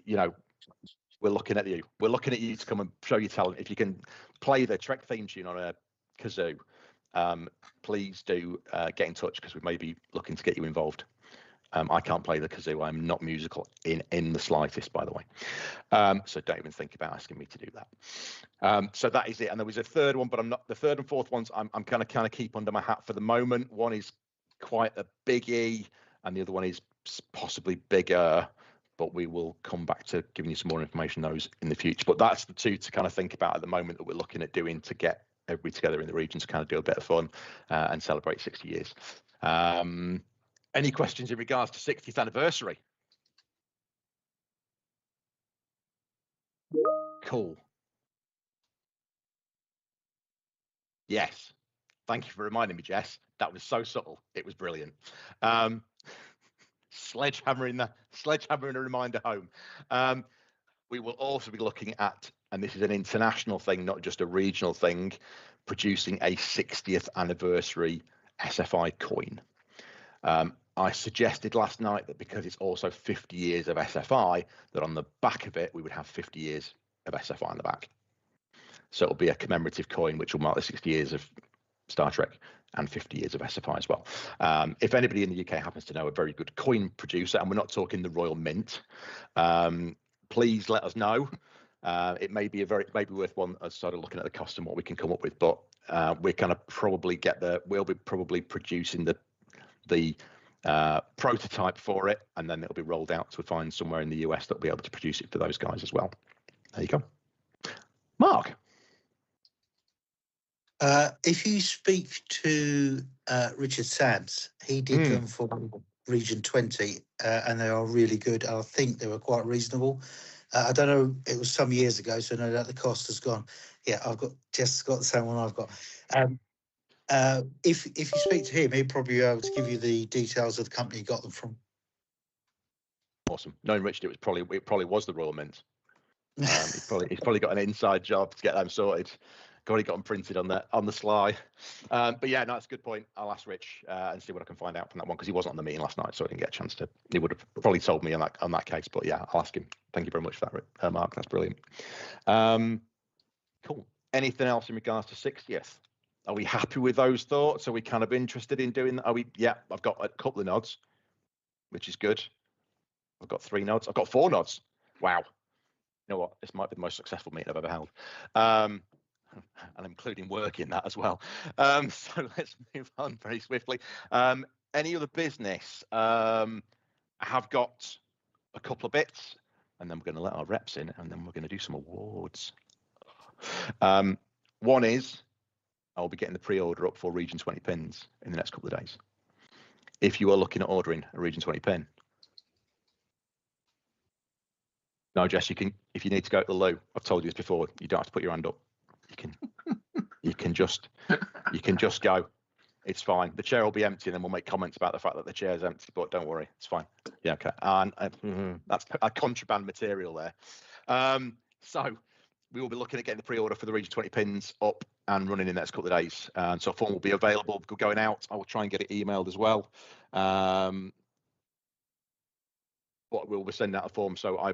S2: We're looking at you. We're looking at you to come and show your talent. If you can play the Trek theme tune on a kazoo, please do get in touch because we may be looking to get you involved. I can't play the kazoo. I'm not musical in the slightest, by the way. So don't even think about asking me to do that. So that is it. And there was a third one, but I'm not. The third and fourth ones I'm kind of keep under my hat for the moment. One is quite a biggie, and the other one is possibly bigger. But we will come back to giving you some more information on those in the future. But that's the 2 to kind of think about at the moment that we're looking at doing to get everybody together in the region to kind of do a bit of fun and celebrate 60 years. Any questions in regards to 60th anniversary? Cool. Yes. Thank you for reminding me, Jess. That was so subtle. It was brilliant. sledgehammering a reminder home. We will also be looking at, and this is an international thing, not just a regional thing, producing a 60th anniversary SFI coin. I suggested last night that because it's also 50 years of SFI, that on the back of it, we would have 50 years of SFI on the back. So it'll be a commemorative coin, which will mark the 60 years of Star Trek and 50 years of SFI as well. If anybody in the UK happens to know a very good coin producer, and we're not talking the Royal Mint, please let us know. It may be worth one sort of looking at the cost and what we can come up with, but we're going to probably we'll be probably producing the prototype for it, and then it'll be rolled out to find somewhere in the US that'll be able to produce it for those guys as well. There you go. Mark.
S8: If you speak to Richard Sands, he did them for Region 20, and they are really good. I think they were quite reasonable. I don't know, it was some years ago, so no doubt the cost has gone. Yeah, Jess got the same one I've got. If you speak to him, he'd probably be able to give you the details of the company he got them from.
S2: Awesome. Knowing Richard, it probably was the Royal Mint. He's probably got an inside job to get them sorted. Already got them printed on the sly. But yeah, no, that's a good point. I'll ask Rich and see what I can find out from that one, because he wasn't on the meeting last night, so I didn't get a chance to. He would have probably told me on that case. But yeah, I'll ask him. Thank you very much for that, Mark. That's brilliant. Cool. Anything else in regards to 60th? Are we happy with those thoughts? Are we kind of interested in doing that? Yeah, I've got a couple of nods, which is good. I've got 3 nods. I've got 4 nods. Wow. You know what? This might be the most successful meeting I've ever held. And including work in that as well. So let's move on very swiftly. Any other business? I have got a couple of bits, and then we're going to let our reps in, and then we're going to do some awards. One is I'll be getting the pre-order up for Region 20 pins in the next couple of days. If you are looking at ordering a Region 20 pin, no, Jess, you can. If you need to go to the loo, I've told you this before. You don't have to put your hand up. You can just go. It's fine. The chair will be empty, and then we'll make comments about the fact that the chair's empty. But don't worry, it's fine. Yeah, okay. And that's a contraband material there. So we will be looking at getting the pre-order for the Region 20 pins up and running in the next couple of days. So a form will be available going out. I will try and get it emailed as well. But we'll be sending out a form. So I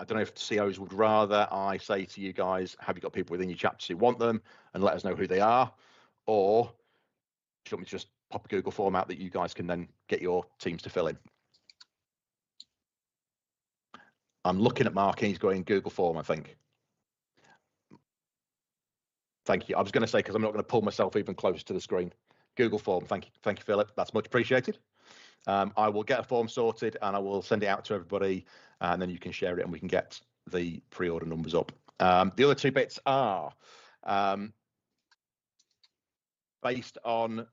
S2: don't know if COs would rather I say to you guys, have you got people within your chapters who want them, and let us know who they are, or do you want me to just pop a Google form out that you guys can then get your teams to fill in? I'm looking at Mark and he's going Google form, I think. Thank you. I was going to say, because I'm not going to pull myself even closer to the screen. Google form. Thank you, Philip. That's much appreciated. I will get a form sorted and I will send it out to everybody, and then you can share it and we can get the pre-order numbers up. The other 2 bits are based on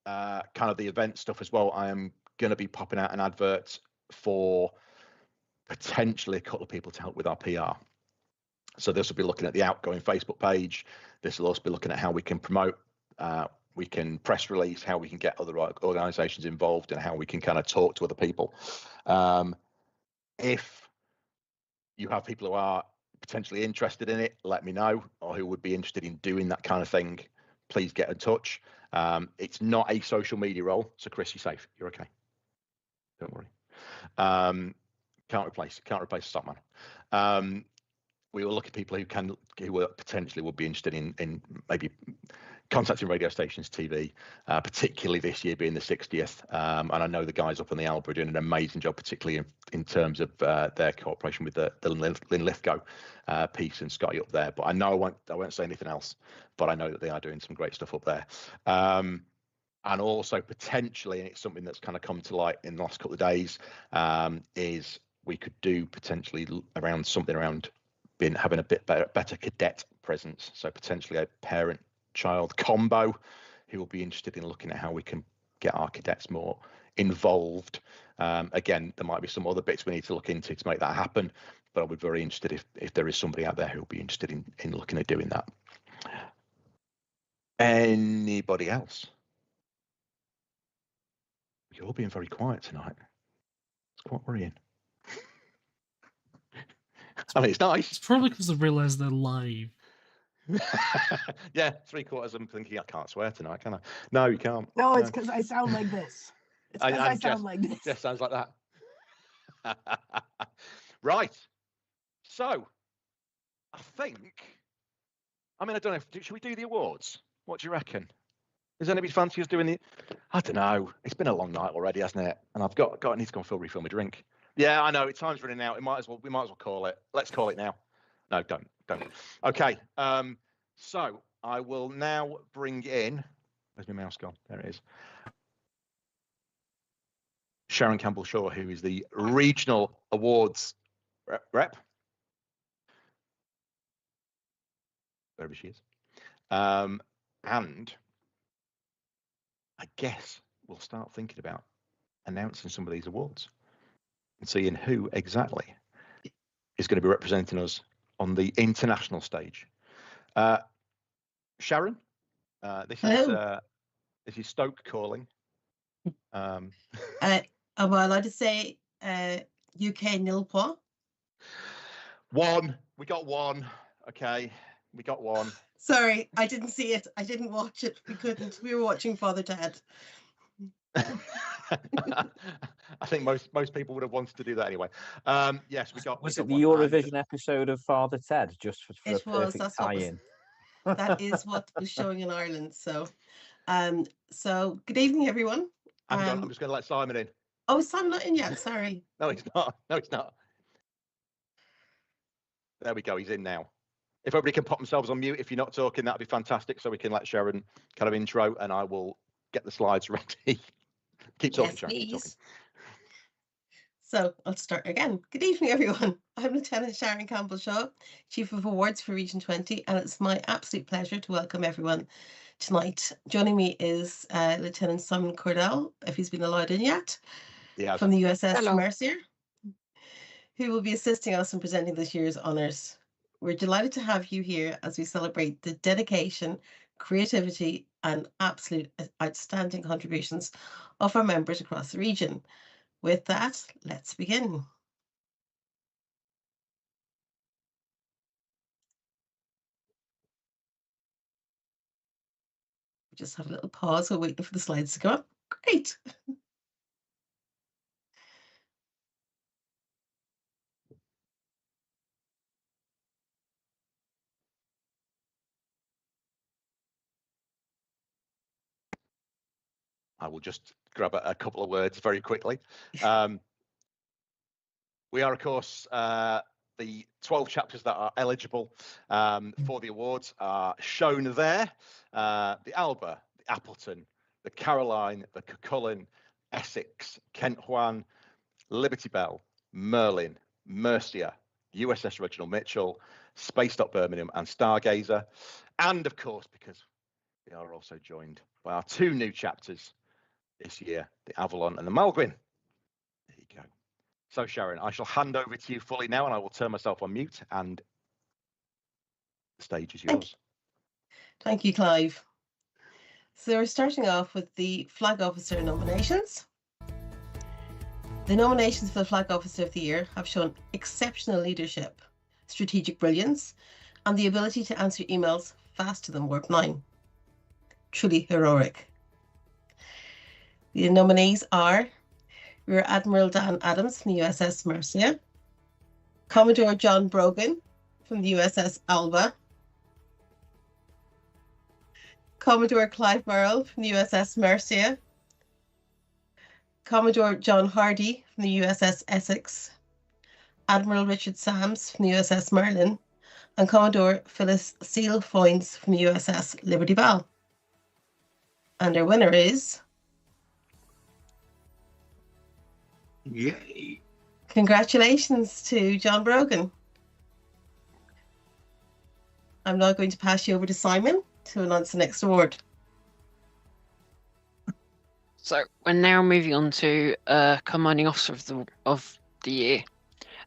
S2: kind of the event stuff as well. I am going to be popping out an advert for potentially a couple of people to help with our PR. So this will be looking at the outgoing Facebook page. This will also be looking at how we can promote. We can press release, how we can get other organisations involved, and how we can kind of talk to other people. If you have people who are potentially interested in it, let me know, or who would be interested in doing that kind of thing, please get in touch. It's not a social media role, so Chris, you're safe. You're okay. Don't worry. Can't replace Stockman. We will look at people who potentially would be interested in maybe contacting radio stations, TV, particularly this year being the 60th. And I know the guys up on the Alba are doing an amazing job, particularly in terms of their cooperation with the Lynn Lithgow piece and Scotty up there. But I know I won't say anything else, but I know that they are doing some great stuff up there. And also potentially, and it's something that's kind of come to light in the last couple of days, is we could do potentially around having a bit better cadet presence. So potentially a parent-child combo who will be interested in looking at how we can get our cadets more involved. Again, there might be some other bits we need to look into to make that happen, but I would be very interested if there is somebody out there who will be interested in looking at doing that. Anybody else? You're all being very quiet tonight. quite worrying. I mean, it's nice.
S3: It's probably because they realise they're live.
S2: Yeah, 3/4 of them thinking, I can't swear tonight, can I? No, you can't.
S17: No, it's because I sound like this. It's because I sound like this.
S2: Jess sounds like that. Right. So, I think, I mean, I don't know, should we do the awards? What do you reckon? Does anybody fancy us doing the, I don't know. It's been a long night already, hasn't it? And I've got I need to go and refill my drink. Yeah, I know, time's running out. We might as well call it. Let's call it now. No, don't. Okay. So I will now bring in, where's my mouse gone? There it is. Sharon Campbell-Shaw, who is the regional awards rep. Wherever she is. And I guess we'll start thinking about announcing some of these awards and seeing who exactly is going to be representing us on the international stage. Sharon, this is Stoke calling.
S18: Am I allowed to say UK nil point?
S2: One. We got one. Okay, we got one.
S18: Sorry, I didn't see it. I didn't watch it. We couldn't. We were watching Father Ted.
S2: I think most people would have wanted to do that anyway. Yes, we got.
S5: Was it the Eurovision episode of Father Ted, just for a perfect tie-in?
S18: That is what was showing in Ireland. So, so good evening, everyone.
S2: I'm just going to let Simon in.
S18: Oh, is Simon not in yet? Sorry.
S2: No, he's not. No, he's not. There we go. He's in now. If everybody can pop themselves on mute, if you're not talking, that'd be fantastic. So we can let Sharon kind of intro, and I will get the slides ready. Keep talking,
S18: Yes,
S2: Sharon. Keep
S18: please.
S2: talking.
S18: So I'll start again. Good evening, everyone. I'm Lieutenant Sharon Campbell-Shaw, Chief of Awards for Region 20, and it's my absolute pleasure to welcome everyone tonight. Joining me is Lieutenant Simon Cordell, if he's been allowed in yet, from the USS Mercier, who will be assisting us in presenting this year's honours. We're delighted to have you here as we celebrate the dedication, creativity, and absolute outstanding contributions of our members across the region. With that, let's begin. Just have a little pause while waiting for the slides to come up. Great.
S2: I will just grab a couple of words very quickly. We are, of course, the 12 chapters that are eligible for the awards are shown there. The Alba, the Appleton, the Caroline, the Cucullin, Essex, Kent Juan, Liberty Bell, Merlin, Mercia, USS Reginald Mitchell, Space Dock Birmingham, and Stargazer. And of course, because we are also joined by our two new chapters this year, the Avalon and the Malguin. There you go. So Sharon, I shall hand over to you fully now, and I will turn myself on mute, and the stage is yours.
S18: Thank you, Clive. So we're starting off with the Flag Officer nominations. The nominations for the Flag Officer of the Year have shown exceptional leadership, strategic brilliance, and the ability to answer emails faster than Warp 9. Truly heroic. The nominees are Rear Admiral Dan Adams from the USS Mercia, Commodore John Brogan from the USS Alba, Commodore Clive Burrell from the USS Mercia, Commodore John Hardy from the USS Essex, Admiral Richard Sams from the USS Merlin, and Commodore Phyllis Seal Foynes from the USS Liberty Bell. And our winner is...
S8: Yay.
S18: Congratulations to John Brogan. I'm now going to pass you over to Simon to announce the next award.
S19: So we're now moving on to Commanding Officer of the Year.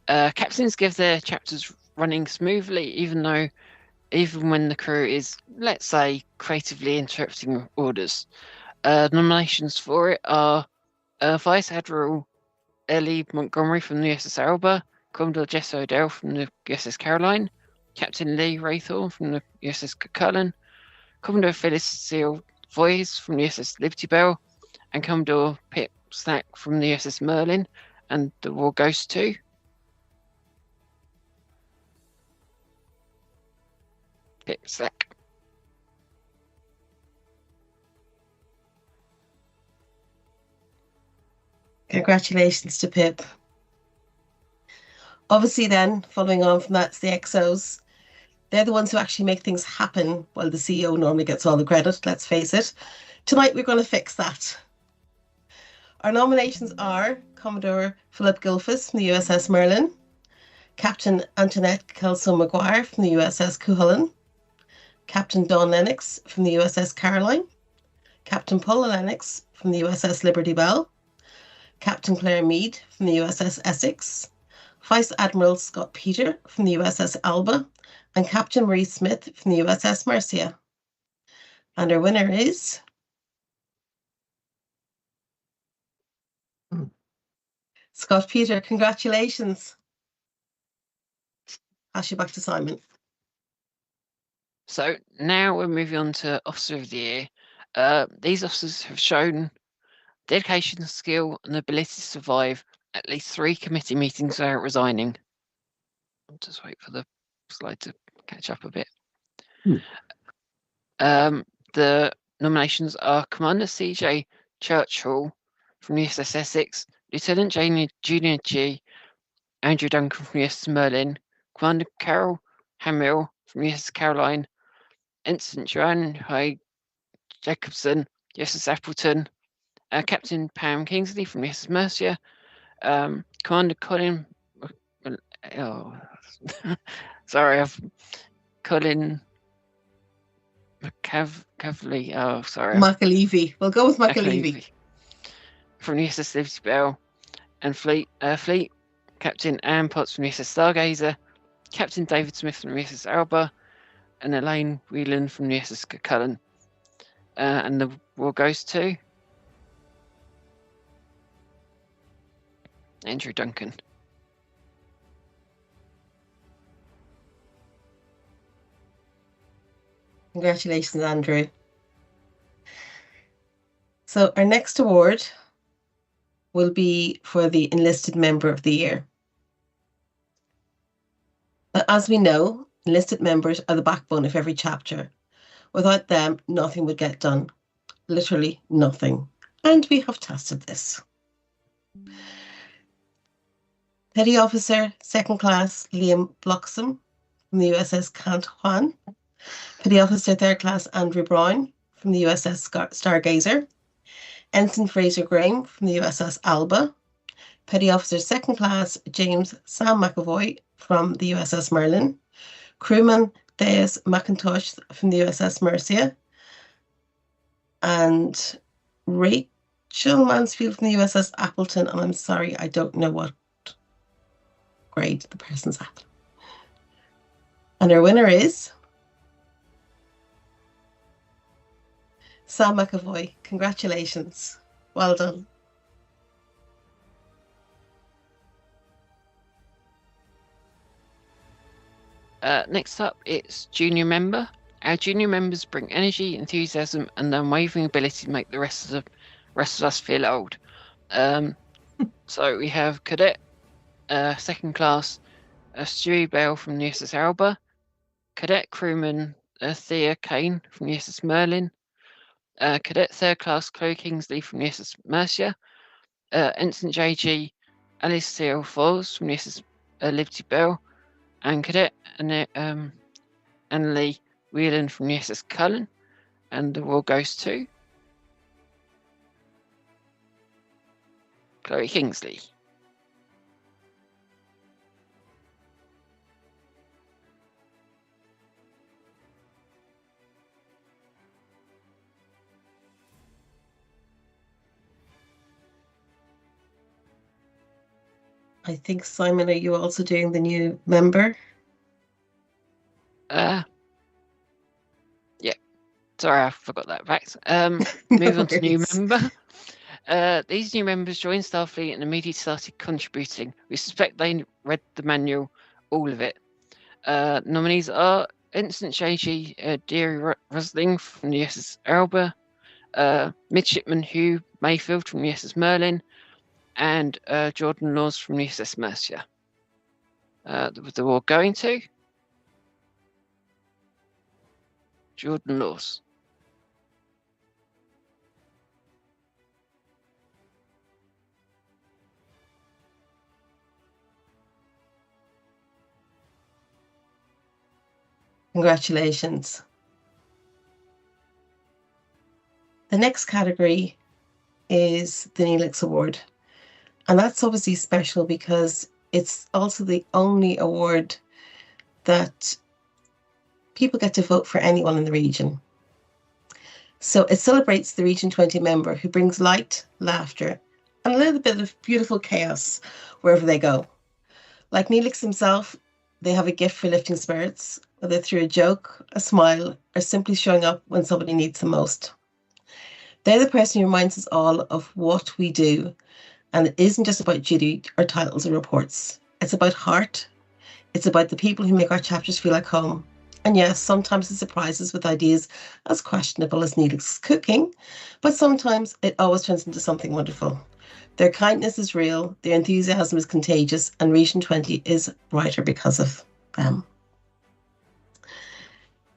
S19: Captains give their chapters running smoothly, even when the crew is, let's say, creatively interpreting orders. Nominations for it are Vice Admiral Ellie Montgomery from the USS Alba, Commodore Jess Odell from the USS Caroline, Captain Lee Raythorne from the USS Cullen, Commodore Phyllis Seal Voice from the USS Liberty Bell, and Commodore Pip Slack from the USS Merlin, and the War Ghost 2. Pip Slack.
S18: Congratulations to Pip. Obviously then, following on from that, it's the XOs. They're the ones who actually make things happen while the CEO normally gets all the credit, let's face it. Tonight we're going to fix that. Our nominations are Commodore Philip Gilfus from the USS Merlin, Captain Antoinette Kelso-Maguire from the USS Cuchulainn, Captain Dawn Lennox from the USS Caroline, Captain Paula Lennox from the USS Liberty Bell, Captain Claire Meade from the USS Essex, Vice Admiral Scott Peter from the USS Alba, and Captain Marie Smith from the USS Mercia. And our winner is Scott Peter. Congratulations. Pass you back to Simon.
S19: So now we're moving on to Officer of the Year. These officers have shown dedication, skill, and the ability to survive at least 3 committee meetings without resigning. I'll just wait for the slide to catch up a bit. The nominations are Commander CJ Churchill from the USS Essex, Lieutenant Junior G Andrew Duncan from the USS Merlin, Commander Carol Hamill from the USS Caroline, Ensign Joanne Hay Jacobson, USS Appleton, Captain Pam Kingsley from the USS Mercia, Commander Colin. Sorry, Colin McCavley. Oh, sorry.
S18: McAlevey. We'll go with McAlevey.
S19: From the USS Liberty Bell, and Fleet Captain Anne Potts from the USS Stargazer, Captain David Smith from the USS Alba, and Elaine Whelan from the USS Cullen. And the war goes to Andrew Duncan.
S18: Congratulations, Andrew. So our next award will be for the Enlisted Member of the Year. But as we know, enlisted members are the backbone of every chapter. Without them, nothing would get done. Literally nothing. And we have tested this. Petty Officer, 2nd Class Liam Bloxham from the USS Cant Juan. Petty Officer, 3rd Class Andrew Brown from the USS Stargazer. Ensign Fraser Graham from the USS Alba. Petty Officer, 2nd Class James Sam McAvoy from the USS Merlin. Crewman Deus McIntosh from the USS Mercia. And Rachel Mansfield from the USS Appleton. And I'm sorry, I don't know what grade the person's at. And our winner is Sam McAvoy. Congratulations. Well done.
S19: Next up, it's Junior Member. Our junior members bring energy, enthusiasm, and the unwavering ability to make the rest of us feel old. So we have Cadet, 2nd Class Stewie Bell from the USS Alba, Cadet Crewman Thea Kane from the USS Merlin, Cadet 3rd Class Chloe Kingsley from the USS Mercia, Ensign JG Alice Seal Falls from the USS Liberty Bell, and Cadet Annalie Whelan from the USS Cullen. And the war goes to Chloe Kingsley.
S18: I think, Simon, are you also doing the new member?
S19: Yeah. Sorry, I forgot that fact. Move on to new member. These new members joined Starfleet and immediately started contributing. We suspect they read the manual, all of it. Nominees are Ensign J.G. Deary Rusling from the USS Elba, Midshipman Hugh Mayfield from the USS Merlin, and Jordan Laws from the USS Mercia. They're all going to Jordan Laws.
S18: Congratulations. The next category is the Neelix Award. And that's obviously special because it's also the only award that people get to vote for anyone in the region. So it celebrates the Region 20 member who brings light, laughter, and a little bit of beautiful chaos wherever they go. Like Neelix himself, they have a gift for lifting spirits, whether through a joke, a smile, or simply showing up when somebody needs them most. They're the person who reminds us all of what we do, and it isn't just about duty or titles or reports. It's about heart. It's about the people who make our chapters feel like home. And yes, sometimes it surprises with ideas as questionable as Neelix's cooking, but sometimes it always turns into something wonderful. Their kindness is real, their enthusiasm is contagious, and Region 20 is brighter because of them.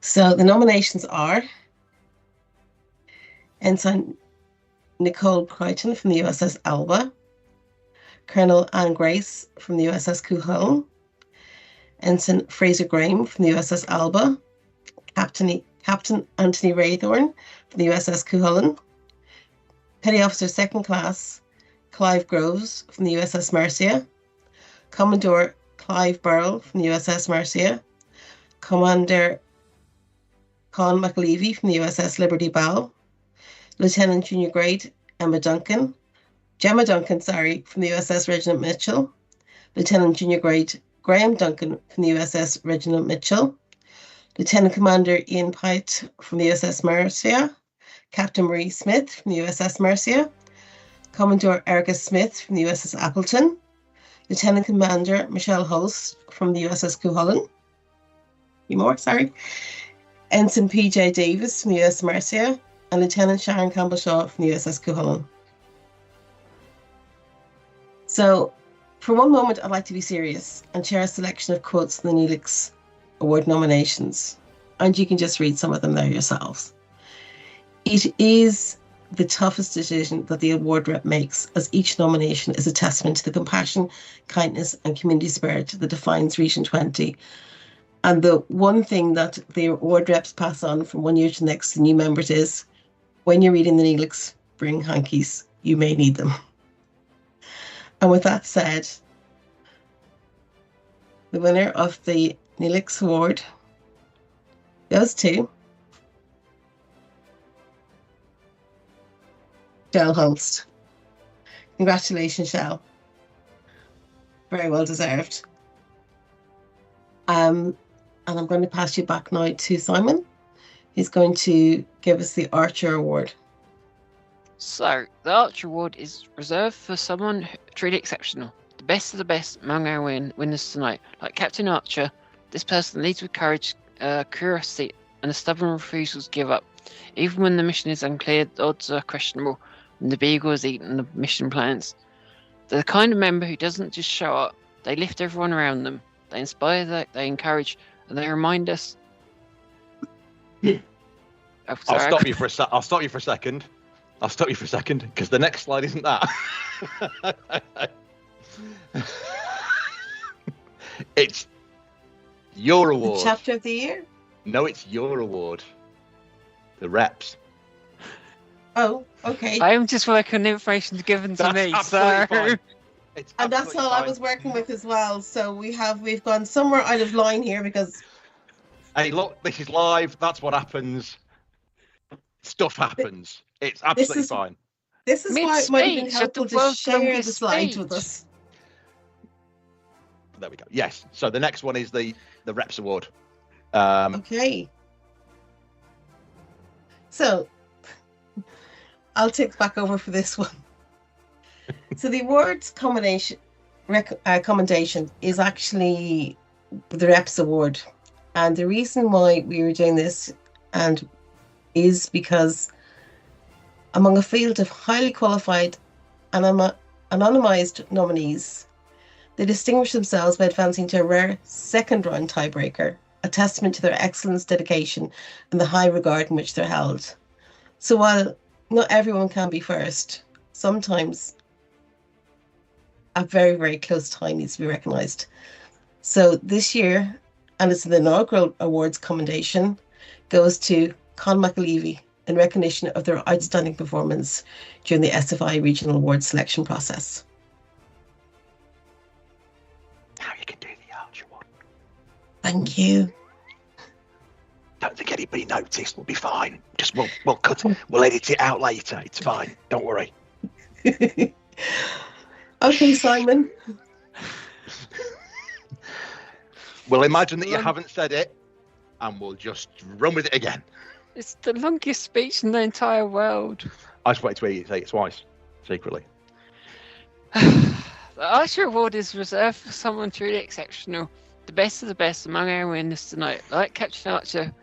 S18: So the nominations are Ensign Nicole Crichton from the USS Elba, Colonel Anne Grace from the USS Cuchulainn, Ensign Fraser Graham from the USS Elba, Captain Anthony Raythorne from the USS Cuchulainn, Petty Officer Second Class Clive Groves from the USS Mercia, Commodore Clive Burrell from the USS Mercia, Commander Con McAlevey from the USS Liberty Bell, Lieutenant Junior Grade Gemma Duncan, from the USS Reginald Mitchell, Lieutenant Junior Grade Graham Duncan from the USS Reginald Mitchell, Lieutenant Commander Ian Pite from the USS Mercia, Captain Marie Smith from the USS Mercia, Commodore Erica Smith from the USS Appleton, Lieutenant Commander Michelle Holst from the USS Cuchulainn, Ensign P.J. Davis from the USS Mercia, and Lieutenant Sharon Campbell-Shaw from the USS Cuchulainn. So, for one moment, I'd like to be serious and share a selection of quotes from the Neelix Award nominations, and you can just read some of them there yourselves. It is the toughest decision that the award rep makes, as each nomination is a testament to the compassion, kindness, and community spirit that defines Region 20. And the one thing that the award reps pass on from one year to the next to new members is, when you're reading the Neelix, bring hankies. You may need them. And with that said, the winner of the Neelix Award goes to Shell Holst. Congratulations, Shell. Very well deserved. And I'm going to pass you back now to Simon. He's going to give us the Archer Award.
S19: So, the Archer Award is reserved for someone truly exceptional. The best of the best among our winners tonight. Like Captain Archer, this person leads with courage, curiosity, and a stubborn refusal to give up. Even when the mission is unclear, the odds are questionable, and the Beagle has eaten the mission plans. They're the kind of member who doesn't just show up, they lift everyone around them. They inspire, they encourage, and they remind us.
S2: I'll stop you for a second. Because the next slide isn't that. It's your award.
S18: The chapter of the year?
S2: No, it's your award. The reps.
S18: Oh, okay.
S19: I am just working on the information given to me.
S2: Fine.
S18: And that's all I was working with as well. So we've gone somewhere out of line here because.
S2: Hey, look, this is live. That's what happens. Stuff happens. It's absolutely fine.
S18: This is why it might have been helpful to share the slides with us.
S2: There we go. Yes. So the next one is the Reps Award.
S18: Okay. So I'll take back over for this one. So the awards commendation is actually the Reps Award. And the reason why we were doing this is because among a field of highly qualified anonymized nominees, they distinguish themselves by advancing to a rare second-round tiebreaker, a testament to their excellence, dedication, and the high regard in which they're held. So while not everyone can be first, sometimes a very, very close tie needs to be recognised. So this year, and it's the inaugural awards commendation, goes to Con McAlevey in recognition of their outstanding performance during the SFI Regional Awards selection process.
S2: Now you can do the Archer one.
S18: Thank you.
S2: Don't think anybody noticed. We'll be fine. Just we'll cut it. We'll edit it out later. It's fine. Don't worry.
S18: Okay, Simon.
S2: We'll imagine that you haven't said it, and we'll just run with it again.
S19: It's the longest speech in the entire world.
S2: I just wanted to hear you say it twice, secretly.
S19: The Archer Award is reserved for someone truly exceptional, the best of the best among our winners tonight. Like Captain Archer,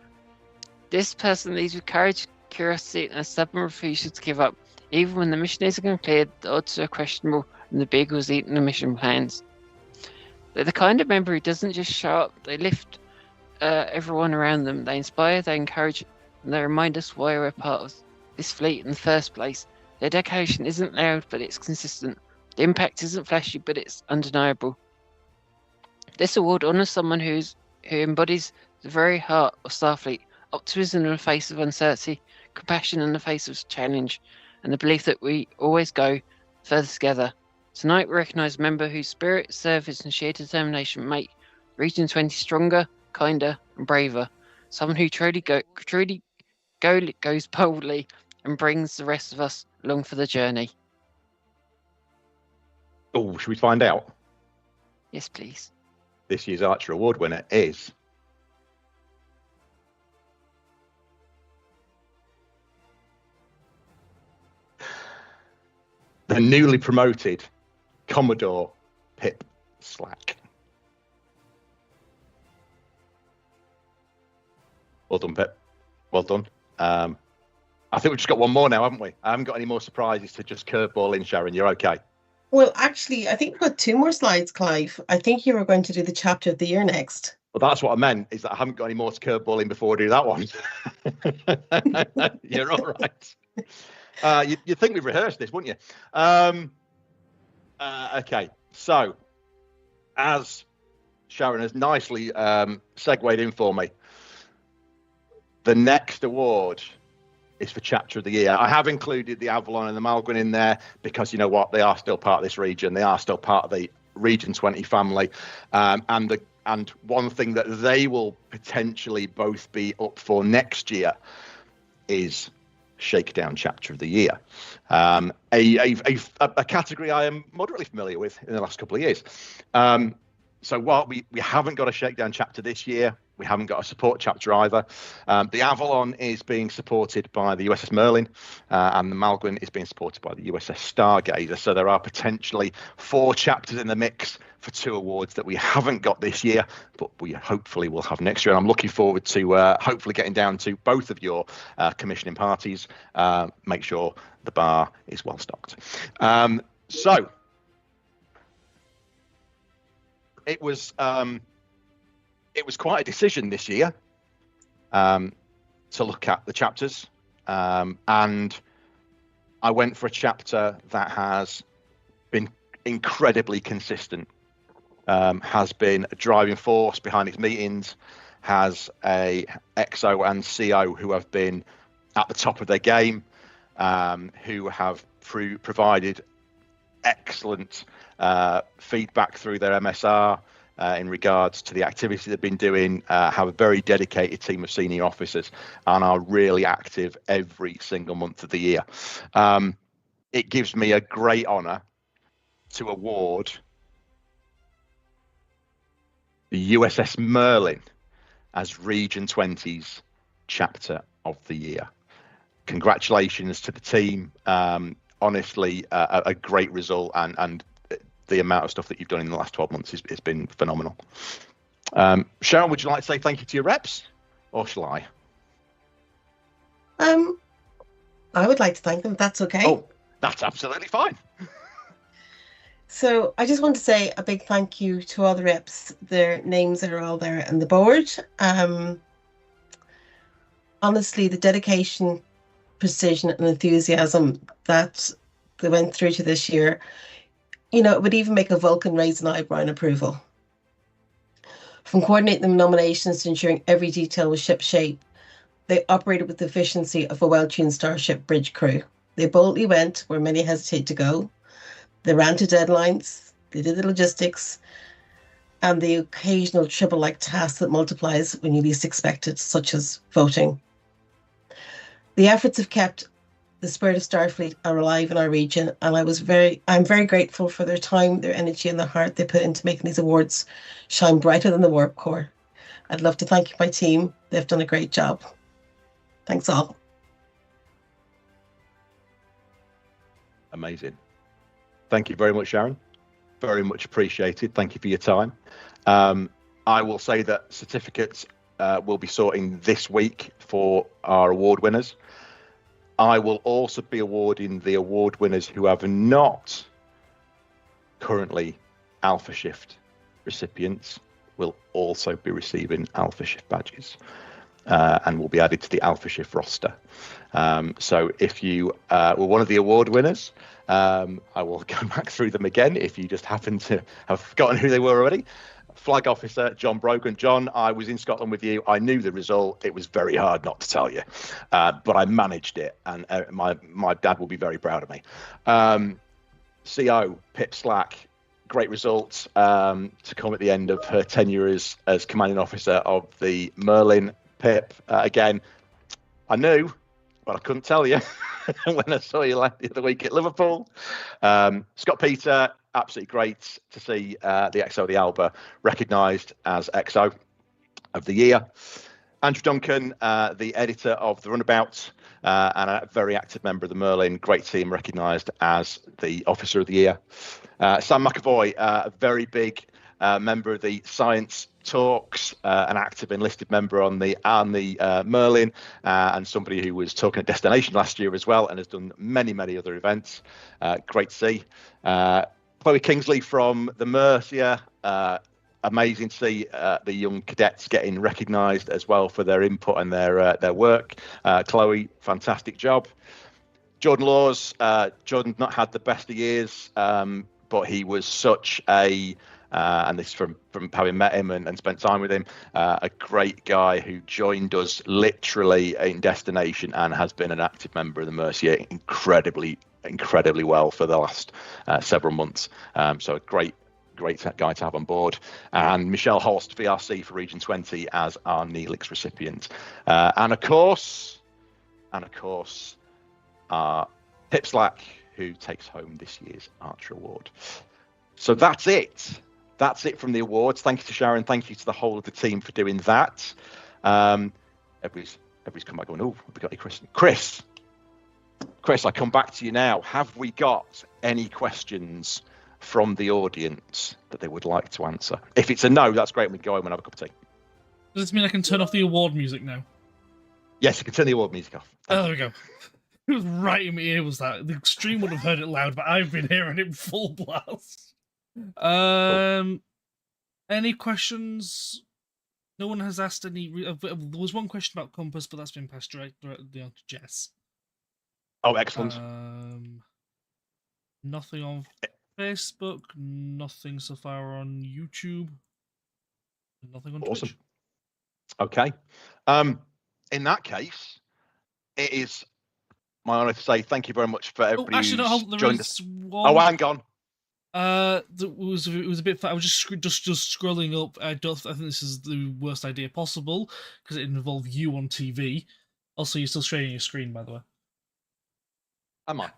S19: this person leads with courage, curiosity, and a stubborn refusal to give up. Even when the mission isn't completed, the odds are questionable, and the Beagle's eating the mission plans. They're the kind of member who doesn't just show up, they lift everyone around them. They inspire, they encourage, and they remind us why we're part of this fleet in the first place. Their dedication isn't loud, but it's consistent. The impact isn't flashy, but it's undeniable. This award honours someone who embodies the very heart of Starfleet, optimism in the face of uncertainty, compassion in the face of challenge, and the belief that we always go further together. Tonight we recognise a member whose spirit, service and sheer determination make Region 20 stronger, kinder and braver. Someone who truly goes boldly and brings the rest of us along for the journey.
S2: Oh, should we find out?
S19: Yes, please.
S2: This year's Archer Award winner is... the newly promoted Commodore Pip Slack. Well done, Pip. Well done. I think we've just got one more now, haven't we? I haven't got any more surprises to just curveball in, Sharon. You're okay?
S18: Well, actually, I think we've got 2 more slides, Clive. I think you were going to do the chapter of the year next.
S2: Well, that's what I meant, is that I haven't got any more to curveball in before I do that one. You're all right. You'd think we've rehearsed this, wouldn't you? Okay, so as Sharon has nicely segued in for me, the next award is for Chapter of the Year. I have included the Avalon and the Malguin in there because, you know what, they are still part of this region. They are still part of the Region 20 family. And one thing that they will potentially both be up for next year is Shakedown Chapter of the Year, a category I am moderately familiar with in the last couple of years. So while we haven't got a Shakedown Chapter this year, we haven't got a support chapter either. The Avalon is being supported by the USS Merlin, and the Malguin is being supported by the USS Stargazer. So there are potentially 4 chapters in the mix for 2 awards that we haven't got this year, but we hopefully will have next year. And I'm looking forward to hopefully getting down to both of your commissioning parties. Make sure the bar is well stocked. So it was quite a decision this year to look at the chapters, and I went for a chapter that has been incredibly consistent, has been a driving force behind its meetings, has a XO and CO who have been at the top of their game, who have provided excellent feedback through their MSR in regards to the activity they've been doing, have a very dedicated team of senior officers and are really active every single month of the year. It gives me a great honour to award the USS Merlin as Region 20's Chapter of the Year. Congratulations to the team. honestly a great result, and the amount of stuff that you've done in the last 12 months has been phenomenal. Sharon, would you like to say thank you to your reps, or shall I?
S18: I would like to thank them, if that's okay.
S2: Oh, that's absolutely fine.
S18: So I just want to say a big thank you to all the reps. Their names are all there on the board. Honestly, the dedication, precision, and enthusiasm that they went through to this year, you know, it would even make a Vulcan raise an eyebrow in approval. From coordinating the nominations to ensuring every detail was shipshape, they operated with the efficiency of a well-tuned Starship bridge crew. They boldly went where many hesitate to go. They ran to deadlines, they did the logistics, and the occasional triple-like task that multiplies when you least expect it, such as voting. The efforts have kept the spirit of Starfleet alive in our region, and I'm very grateful for their time, their energy, and the heart they put into making these awards shine brighter than the Warp Core. I'd love to thank my team. They've done a great job. Thanks all.
S2: Amazing. Thank you very much, Sharon. Very much appreciated. Thank you for your time. I will say that certificates will be sorting this week for our award winners. I will also be awarding the award winners who have not currently Alpha Shift recipients will also be receiving Alpha Shift badges and will be added to the Alpha Shift roster. So if you were one of the award winners, I will go back through them again if you just happen to have forgotten who they were already. Flag Officer John Brogan. John, I was in Scotland with you. I knew the result. It was very hard not to tell you, but I managed it, and my dad will be very proud of me. CO Pip Slack, great results to come at the end of her tenure as commanding officer of the Merlin. Pip, again, I knew, but I couldn't tell you when I saw you the other week at Liverpool. Scott Peter, absolutely great to see the XO of the Alba recognised as XO of the Year. Andrew Duncan, the editor of The Runabout and a very active member of the Merlin, great team, recognised as the Officer of the Year. Sam McAvoy, a very big member of the Science Talks, an active enlisted member on the Merlin, and somebody who was talking at Destination last year as well, and has done many other events. Great to see. Chloe Kingsley from the Mercia, amazing to see the young cadets getting recognised as well for their input and their work. Chloe, fantastic job. Jordan Laws, Jordan's not had the best of years, but he was such a and this from having met him and spent time with him, a great guy who joined us literally in Destination and has been an active member of the Mercia incredibly well for the last several months. So a great guy to have on board. And Michelle Holst, VRC for Region 20 as our Neelix recipient. And of course, Pip Slack, who takes home this year's Archer Award. So that's it. That's it from the awards. Thank you to Sharon. Thank you to the whole of the team for doing that. Everybody's come back going, oh, have we got any questions? Chris, I come back to you now. Have we got any questions from the audience that they would like to answer? If it's a no, that's great. We can go home and have a cup of tea.
S3: Does this mean I can turn off the award music now?
S2: Yes, you can turn the award music off.
S3: Oh, there we go. It was right in my ear, was that? The stream would have heard it loud, but I've been hearing it full blast. Any questions? No one has asked any. There was one question about Compass, but that's been passed directly on to Jess.
S2: Oh, excellent.
S3: Nothing on Facebook, nothing so far on YouTube, nothing on
S2: awesome.
S3: Twitch.
S2: Okay. In that case, it is my honour to say thank you very much for everybody who's joined us. Oh, hang on.
S3: It was a bit. I was just scrolling up. I think this is the worst idea possible because it involved you on TV. Also, you're still sharing your screen, by the way.
S2: Am I?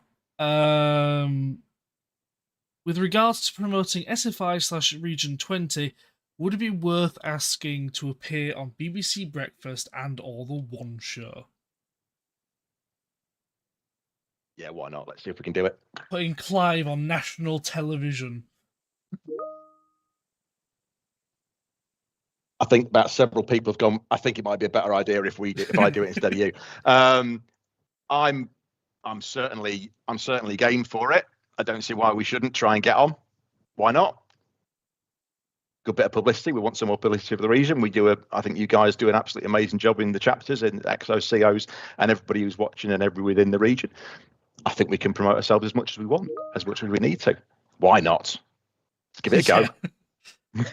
S3: With regards to promoting SFI/Region 20, would it be worth asking to appear on BBC Breakfast and or The One Show?
S2: Yeah, why not? Let's see if we can do it.
S3: Putting Clive on national television.
S2: I think about several people have gone, I think it might be a better idea if I do it instead of you. I'm certainly game for it. I don't see why we shouldn't try and get on. Why not? Good bit of publicity. We want some more publicity for the region. I think you guys do an absolutely amazing job in the chapters and XO COs and everybody who's watching and everybody within the region. I think we can promote ourselves as much as we want, as much as we need to. Why not? Let's give it a go.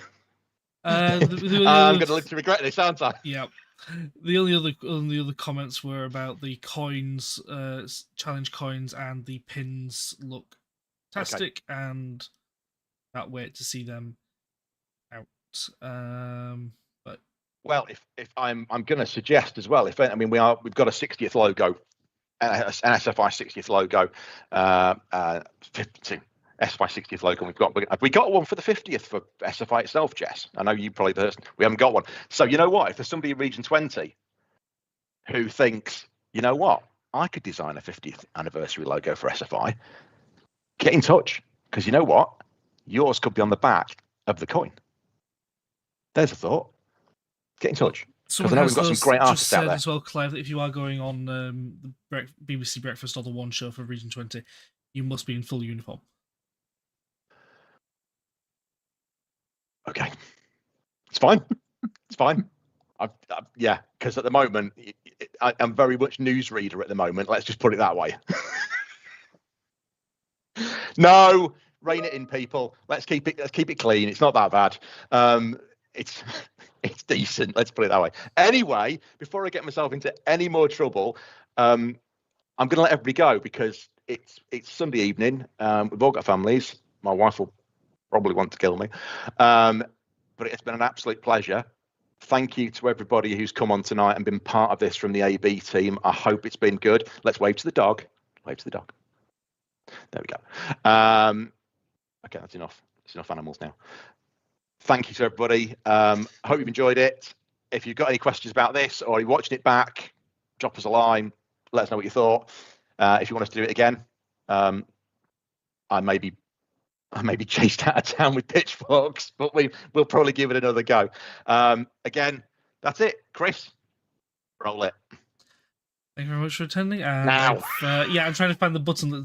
S2: I'm going to live to regret this, aren't I?
S3: Yeah. The only other comments were about the coins, challenge coins, and the pins look fantastic, and can't wait to see them out. But
S2: well, if I'm going to suggest as well, we've got a 60th logo, an SFI 60th logo, 50. SFI 60th logo. Have we got one for the 50th for SFI itself, Jess? I know you probably the person. We haven't got one. So you know what? If there's somebody in Region 20 who thinks, you know what, I could design a 50th anniversary logo for SFI, get in touch, because you know what, yours could be on the back of the coin. There's a thought. Get in touch. Because I know we've got some great artists out there.
S3: As well, Clive, that if you are going on the BBC Breakfast or the One Show for Region 20, you must be in full uniform.
S2: Okay, it's fine. It's fine. Yeah, because at the moment I'm very much newsreader at the moment. Let's just put it that way. No, rein it in, people. Let's keep it clean. It's not that bad. It's decent. Let's put it that way. Anyway, before I get myself into any more trouble, I'm going to let everybody go because it's Sunday evening. We've all got families. My wife will probably want to kill me, but it's been an absolute pleasure. Thank you to everybody who's come on tonight and been part of this from the AB team. I hope it's been good. Let's wave to the dog. Wave to the dog. There we go. Okay, that's enough. It's enough animals now. Thank you to everybody. I hope you've enjoyed it. If you've got any questions about this or you're watching it back, drop us a line. Let us know what you thought. If you want us to do it again, I may be chased out of town with pitchforks, but we'll probably give it another go. Again, that's it. Chris, roll it.
S3: Thank you very much for attending.
S2: Now.
S3: I'm trying to find the button that